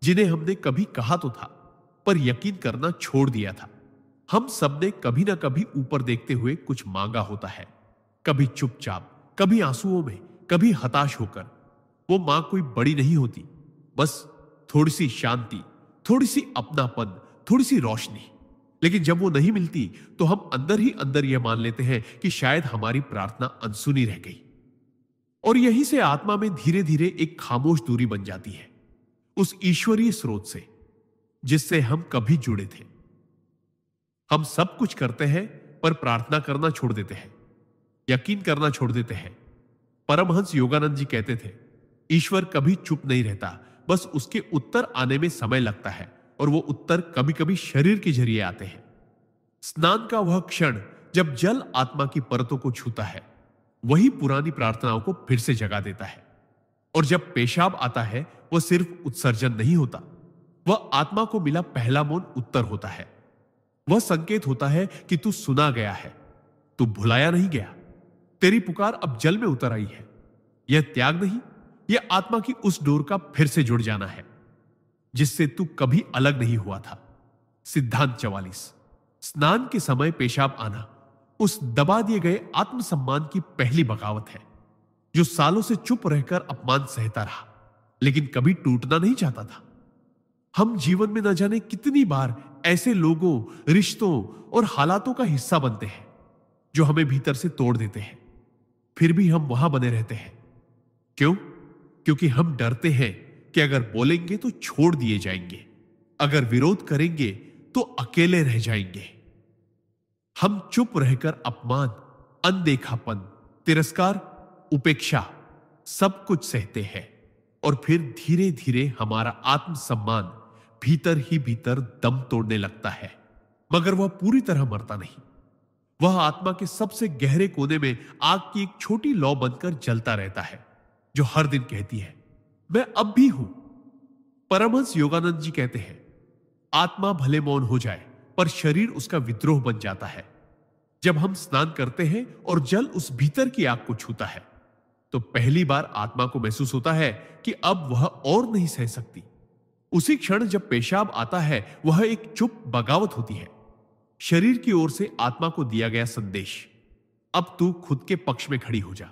जिन्हें हमने कभी कहा तो था, पर यकीन करना छोड़ दिया था। हम सबने कभी ना कभी ऊपर देखते हुए कुछ मांगा होता है, कभी चुपचाप, कभी आंसुओं में, कभी हताश होकर। वो मां कोई बड़ी नहीं होती, बस थोड़ी सी शांति, थोड़ी सी अपनापन, थोड़ी सी रोशनी। लेकिन जब वो नहीं मिलती तो हम अंदर ही अंदर यह मान लेते हैं कि शायद हमारी प्रार्थना अनसुनी रह गई, और यहीं से आत्मा में धीरे धीरे एक खामोश दूरी बन जाती है उस ईश्वरीय स्रोत से जिससे हम कभी जुड़े थे। हम सब कुछ करते हैं पर प्रार्थना करना छोड़ देते हैं, यकीन करना छोड़ देते हैं। परमहंस योगानंद जी कहते थे, ईश्वर कभी चुप नहीं रहता, बस उसके उत्तर आने में समय लगता है, और वो उत्तर कभी कभी शरीर के जरिए आते हैं। स्नान का वह क्षण जब जल आत्मा की परतों को छूता है, वही पुरानी प्रार्थनाओं को फिर से जगा देता है। और जब पेशाब आता है, वह सिर्फ उत्सर्जन नहीं होता, वह आत्मा को मिला पहला मौन उत्तर होता है। वह संकेत होता है कि तू सुना गया है, तू भुलाया नहीं गया, तेरी पुकार अब जल में उतर आई है। यह त्याग नहीं, यह आत्मा की उस डोर का फिर से जुड़ जाना है जिससे तू कभी अलग नहीं हुआ था। सिद्धांत 44। स्नान के समय पेशाब आना उस दबा दिए गए आत्मसम्मान की पहली बगावत है, जो सालों से चुप रहकर अपमान सहता रहा, लेकिन कभी टूटना नहीं चाहता था। हम जीवन में न जाने कितनी बार ऐसे लोगों, रिश्तों और हालातों का हिस्सा बनते हैं जो हमें भीतर से तोड़ देते हैं, फिर भी हम वहां बने रहते हैं। क्यों? क्योंकि हम डरते हैं कि अगर बोलेंगे तो छोड़ दिए जाएंगे, अगर विरोध करेंगे तो अकेले रह जाएंगे। हम चुप रहकर अपमान, अनदेखापन, तिरस्कार, उपेक्षा सब कुछ सहते हैं, और फिर धीरे धीरे हमारा आत्मसम्मान भीतर ही भीतर दम तोड़ने लगता है। मगर वह पूरी तरह मरता नहीं, वह आत्मा के सबसे गहरे कोने में आग की एक छोटी लौ बनकर जलता रहता है, जो हर दिन कहती है, मैं अब भी हूं। परमहंस योगानंद जी कहते हैं, आत्मा भले मौन हो जाए, पर शरीर उसका विद्रोह बन जाता है। जब हम स्नान करते हैं और जल उस भीतर की आग को छूता है, तो पहली बार आत्मा को महसूस होता है कि अब वह और नहीं सह सकती। उसी क्षण जब पेशाब आता है, वह एक चुप बगावत होती है, शरीर की ओर से आत्मा को दिया गया संदेश, अब तू खुद के पक्ष में खड़ी हो जा।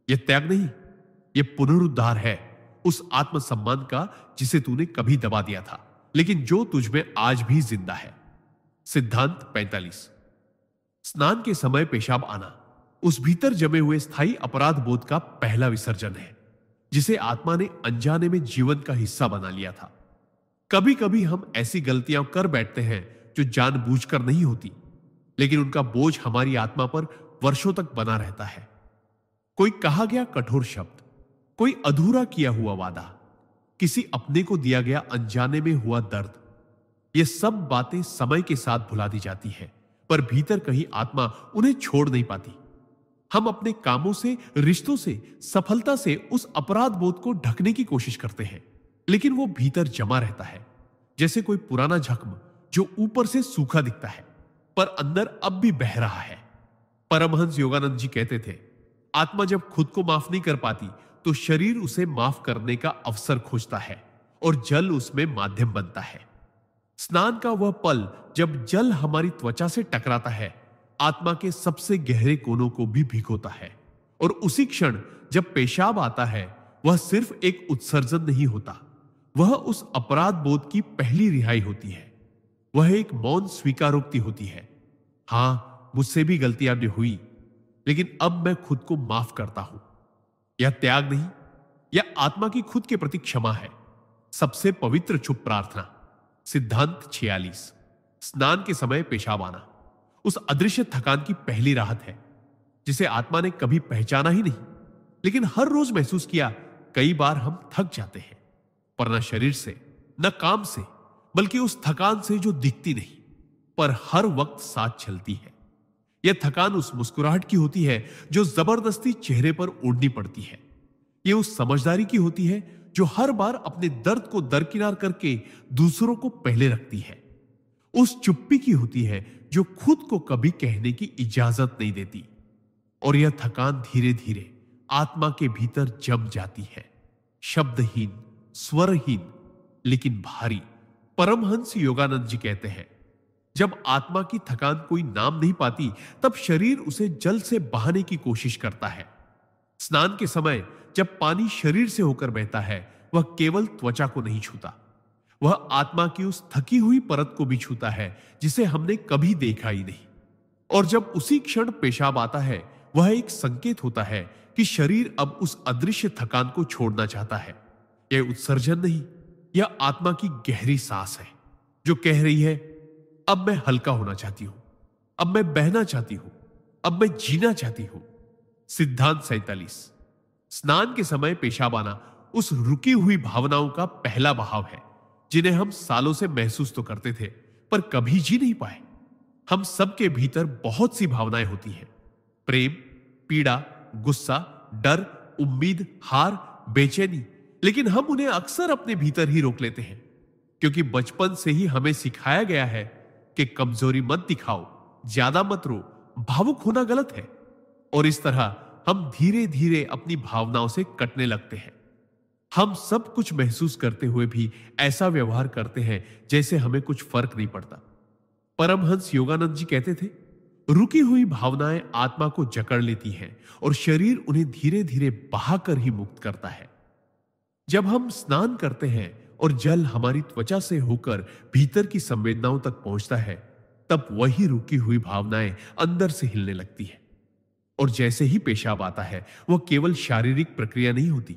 यह त्याग नहीं, यह पुनरुद्धार है उस आत्मसम्मान का जिसे तूने कभी दबा दिया था, लेकिन जो तुझ में आज भी जिंदा है। सिद्धांत 45। स्नान के समय पेशाब आना उस भीतर जमे हुए स्थायी अपराध बोध का पहला विसर्जन है, जिसे आत्मा ने अनजाने में जीवन का हिस्सा बना लिया था। कभी कभी हम ऐसी गलतियां कर बैठते हैं जो जानबूझकर नहीं होती, लेकिन उनका बोझ हमारी आत्मा पर वर्षों तक बना रहता है। कोई कहा गया कठोर शब्द, कोई अधूरा किया हुआ वादा, किसी अपने को दिया गया अनजाने में हुआ दर्द, ये सब बातें समय के साथ भुला दी जाती है, पर भीतर कहीं आत्मा उन्हें छोड़ नहीं पाती। हम अपने कामों से, रिश्तों से, सफलता से उस अपराध बोध को ढकने की कोशिश करते हैं, लेकिन वो भीतर जमा रहता है, जैसे कोई पुराना जख्म जो ऊपर से सूखा दिखता है पर अंदर अब भी बह रहा है। परमहंस योगानंद जी कहते थे, आत्मा जब खुद को माफ नहीं कर पाती तो शरीर उसे माफ करने का अवसर खोजता है और जल उसमें माध्यम बनता है। स्नान का वह पल जब जल हमारी त्वचा से टकराता है, आत्मा के सबसे गहरे कोनों को भी भिगोता है। और उसी क्षण जब पेशाब आता है, वह सिर्फ एक उत्सर्जन नहीं होता, वह उस अपराध बोध की पहली रिहाई होती है। वह एक मौन स्वीकारोक्ति होती है, हां, मुझसे भी गलतियां हुई, लेकिन अब मैं खुद को माफ करता हूं। यह त्याग नहीं, यह आत्मा की खुद के प्रति क्षमा है। सबसे पवित्र चुप प्रार्थना। सिद्धांत 46। स्नान के समय पेशाब आना उस अदृश्य थकान की पहली राहत है, जिसे आत्मा ने कभी पहचाना ही नहीं, लेकिन हर रोज महसूस किया। कई बार हम थक जाते हैं, पर न शरीर से, न काम से, बल्कि उस थकान से जो दिखती नहीं पर हर वक्त साथ चलती है। यह थकान उस मुस्कुराहट की होती है जो जबरदस्ती चेहरे पर ओढ़नी पड़ती है। यह उस समझदारी की होती है जो हर बार अपने दर्द को दरकिनार करके दूसरों को पहले रखती है। उस चुप्पी की होती है जो खुद को कभी कहने की इजाजत नहीं देती। और यह थकान धीरे धीरे आत्मा के भीतर जम जाती है, शब्दहीन, स्वरहीन, लेकिन भारी। परमहंस योगानंद जी कहते हैं, जब आत्मा की थकान कोई नाम नहीं पाती, तब शरीर उसे जल से बहाने की कोशिश करता है। स्नान के समय जब पानी शरीर से होकर बहता है, वह केवल त्वचा को नहीं छूता, वह आत्मा की उस थकी हुई परत को भी छूता है जिसे हमने कभी देखा ही नहीं। और जब उसी क्षण पेशाब आता है, वह एक संकेत होता है कि शरीर अब उस अदृश्य थकान को छोड़ना चाहता है। यह उत्सर्जन नहीं, यह आत्मा की गहरी सांस है जो कह रही है, अब मैं हल्का होना चाहती हूं, अब मैं बहना चाहती हूं, अब मैं जीना चाहती हूं। सिद्धांत 47। स्नान के समय पेशाब आना उस रुकी हुई भावनाओं का पहला बहाव है, जिन्हें हम सालों से महसूस तो करते थे पर कभी जी नहीं पाए। हम सबके भीतर बहुत सी भावनाएं होती हैं, प्रेम, पीड़ा, गुस्सा, डर, उम्मीद, हार, बेचैनी, लेकिन हम उन्हें अक्सर अपने भीतर ही रोक लेते हैं, क्योंकि बचपन से ही हमें सिखाया गया है कि कमजोरी मत दिखाओ, ज्यादा मत रो, भावुक होना गलत है। और इस तरह हम धीरे धीरे अपनी भावनाओं से कटने लगते हैं। हम सब कुछ महसूस करते हुए भी ऐसा व्यवहार करते हैं जैसे हमें कुछ फर्क नहीं पड़ता। परमहंस योगानंद जी कहते थे, रुकी हुई भावनाएं आत्मा को जकड़ लेती हैं और शरीर उन्हें धीरे धीरे बहाकर ही मुक्त करता है। जब हम स्नान करते हैं और जल हमारी त्वचा से होकर भीतर की संवेदनाओं तक पहुंचता है, तब वही रुकी हुई भावनाएं अंदर से हिलने लगती है। और जैसे ही पेशाब आता है, वह केवल शारीरिक प्रक्रिया नहीं होती,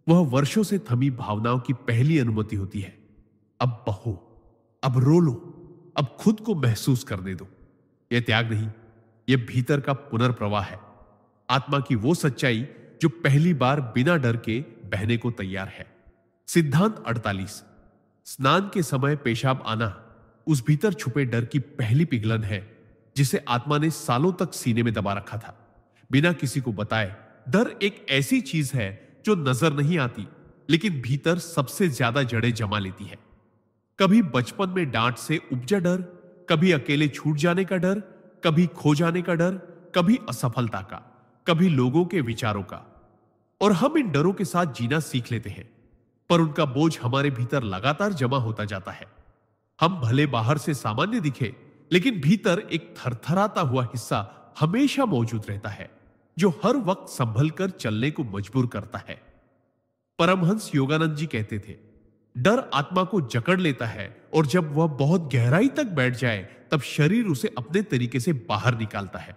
वह वर्षों से थमी भावनाओं की पहली अनुमति होती है। अब बहो, अब रो लो, अब खुद को महसूस करने दो। यह त्याग नहीं, यह भीतर का पुनर्प्रवाह है, आत्मा की वो सच्चाई जो पहली बार बिना डर के बहने को तैयार है। सिद्धांत 48। स्नान के समय पेशाब आना उस भीतर छुपे डर की पहली पिघलन है, जिसे आत्मा ने सालों तक सीने में दबा रखा था, बिना किसी को बताए। डर एक ऐसी चीज है जो नजर नहीं आती, लेकिन भीतर सबसे ज्यादा जड़ें जमा लेती है। कभी बचपन में डांट से उपजा डर, कभी अकेले छूट जाने का डर, कभी खो जाने का डर, कभी असफलता का, कभी लोगों के विचारों का। और हम इन डरों के साथ जीना सीख लेते हैं, पर उनका बोझ हमारे भीतर लगातार जमा होता जाता है। हम भले बाहर से सामान्य दिखे, लेकिन भीतर एक थरथराता हुआ हिस्सा हमेशा मौजूद रहता है, जो हर वक्त संभल कर चलने को मजबूर करता है। परमहंस योगानंद जी कहते थे, डर आत्मा को जकड़ लेता है और जब वह बहुत गहराई तक बैठ जाए, तब शरीर उसे अपने तरीके से बाहर निकालता है।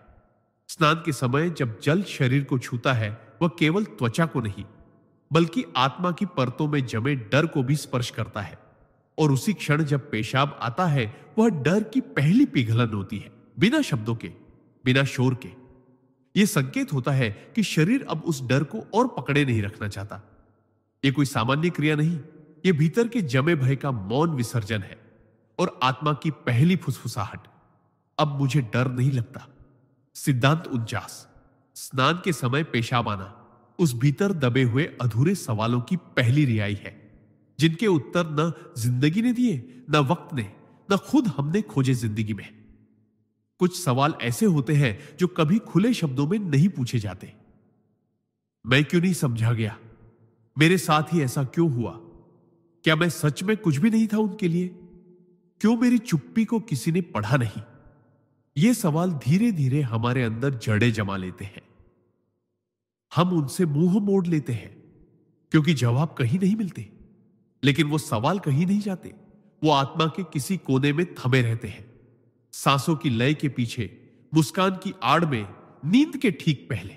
स्नान के समय जब जल शरीर को छूता है, वह केवल त्वचा को नहीं, बल्कि आत्मा की परतों में जमे डर को भी स्पर्श करता है। और उसी क्षण जब पेशाब आता है, वह डर की पहली पिघलन होती है, बिना शब्दों के, बिना शोर के। यह संकेत होता है कि शरीर अब उस डर को और पकड़े नहीं रखना चाहता। यह कोई सामान्य क्रिया नहीं, यह भीतर के जमे भय का मौन विसर्जन है और आत्मा की पहली फुसफुसाहट, अब मुझे डर नहीं लगता। सिद्धांत 49। स्नान के समय पेशाब आना उस भीतर दबे हुए अधूरे सवालों की पहली रिहाई है, जिनके उत्तर न जिंदगी ने दिए, न वक्त ने, न खुद हमने खोजे जिंदगी में। कुछ सवाल ऐसे होते हैं जो कभी खुले शब्दों में नहीं पूछे जाते। मैं क्यों नहीं समझा गया? मेरे साथ ही ऐसा क्यों हुआ? क्या मैं सच में कुछ भी नहीं था उनके लिए? क्यों मेरी चुप्पी को किसी ने पढ़ा नहीं? ये सवाल धीरे धीरे हमारे अंदर जड़ें जमा लेते हैं। हम उनसे मुंह मोड़ लेते हैं क्योंकि जवाब कहीं नहीं मिलते। लेकिन वो सवाल कहीं नहीं जाते, वो आत्मा के किसी कोने में थमे रहते हैं। सांसों की लय के पीछे, मुस्कान की आड़ में, नींद के ठीक पहले।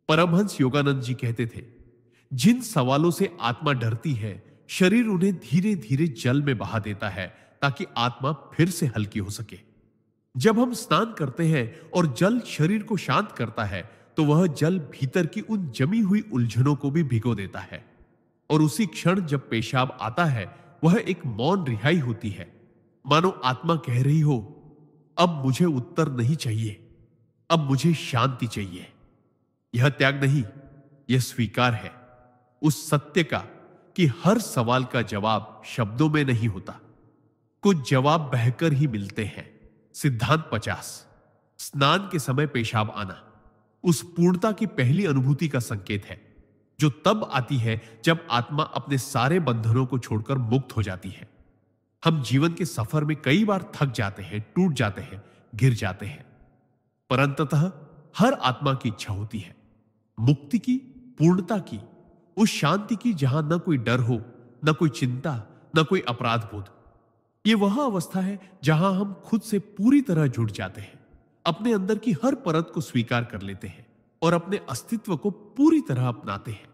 परमहंस योगानंद जी कहते थे, जिन सवालों से आत्मा डरती है, शरीर उन्हें धीरे धीरे जल में बहा देता है ताकि आत्मा फिर से हल्की हो सके। जब हम स्नान करते हैं और जल शरीर को शांत करता है, तो वह जल भीतर की उन जमी हुई उलझनों को भी भिगो देता है। और उसी क्षण जब पेशाब आता है, वह एक मौन रिहाई होती है, मानो आत्मा कह रही हो, अब मुझे उत्तर नहीं चाहिए, अब मुझे शांति चाहिए। यह त्याग नहीं, यह स्वीकार है उस सत्य का कि हर सवाल का जवाब शब्दों में नहीं होता, कुछ जवाब बहकर ही मिलते हैं। सिद्धांत 50। स्नान के समय पेशाब आना उस पूर्णता की पहली अनुभूति का संकेत है, जो तब आती है जब आत्मा अपने सारे बंधनों को छोड़कर मुक्त हो जाती है। हम जीवन के सफर में कई बार थक जाते हैं, टूट जाते हैं, गिर जाते हैं, पर अंततः हर आत्मा की इच्छा होती है मुक्ति की, पूर्णता की, उस शांति की जहां न कोई डर हो, न कोई चिंता, न कोई अपराध बोध। यह वह अवस्था है जहां हम खुद से पूरी तरह जुड़ जाते हैं, अपने अंदर की हर परत को स्वीकार कर लेते हैं और अपने अस्तित्व को पूरी तरह अपनाते हैं।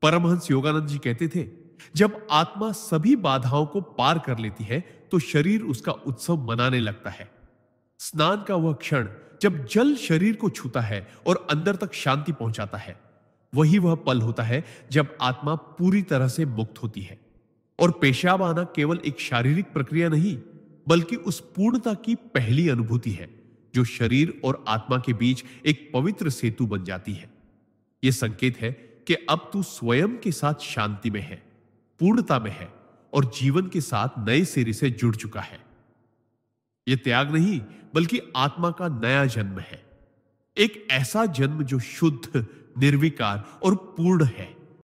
परमहंस योगानंद जी कहते थे, जब आत्मा सभी बाधाओं को पार कर लेती है तो शरीर उसका उत्सव मनाने लगता है। स्नान का वह क्षण जब जल शरीर को छूता है और अंदर तक शांति पहुंचाता है, वही वह पल होता है जब आत्मा पूरी तरह से मुक्त होती है। और पेशाब आना केवल एक शारीरिक प्रक्रिया नहीं, बल्कि उस पूर्णता की पहली अनुभूति है जो शरीर और आत्मा के बीच एक पवित्र सेतु बन जाती है। यह संकेत है कि अब तू स्वयं के साथ शांति में है, पूर्णता में है और जीवन के साथ नए सिरे से जुड़ चुका है। यह त्याग नहीं, बल्कि आत्मा का नया जन्म है, एक ऐसा जन्म जो शुद्ध, निर्विकार और पूर्ण है।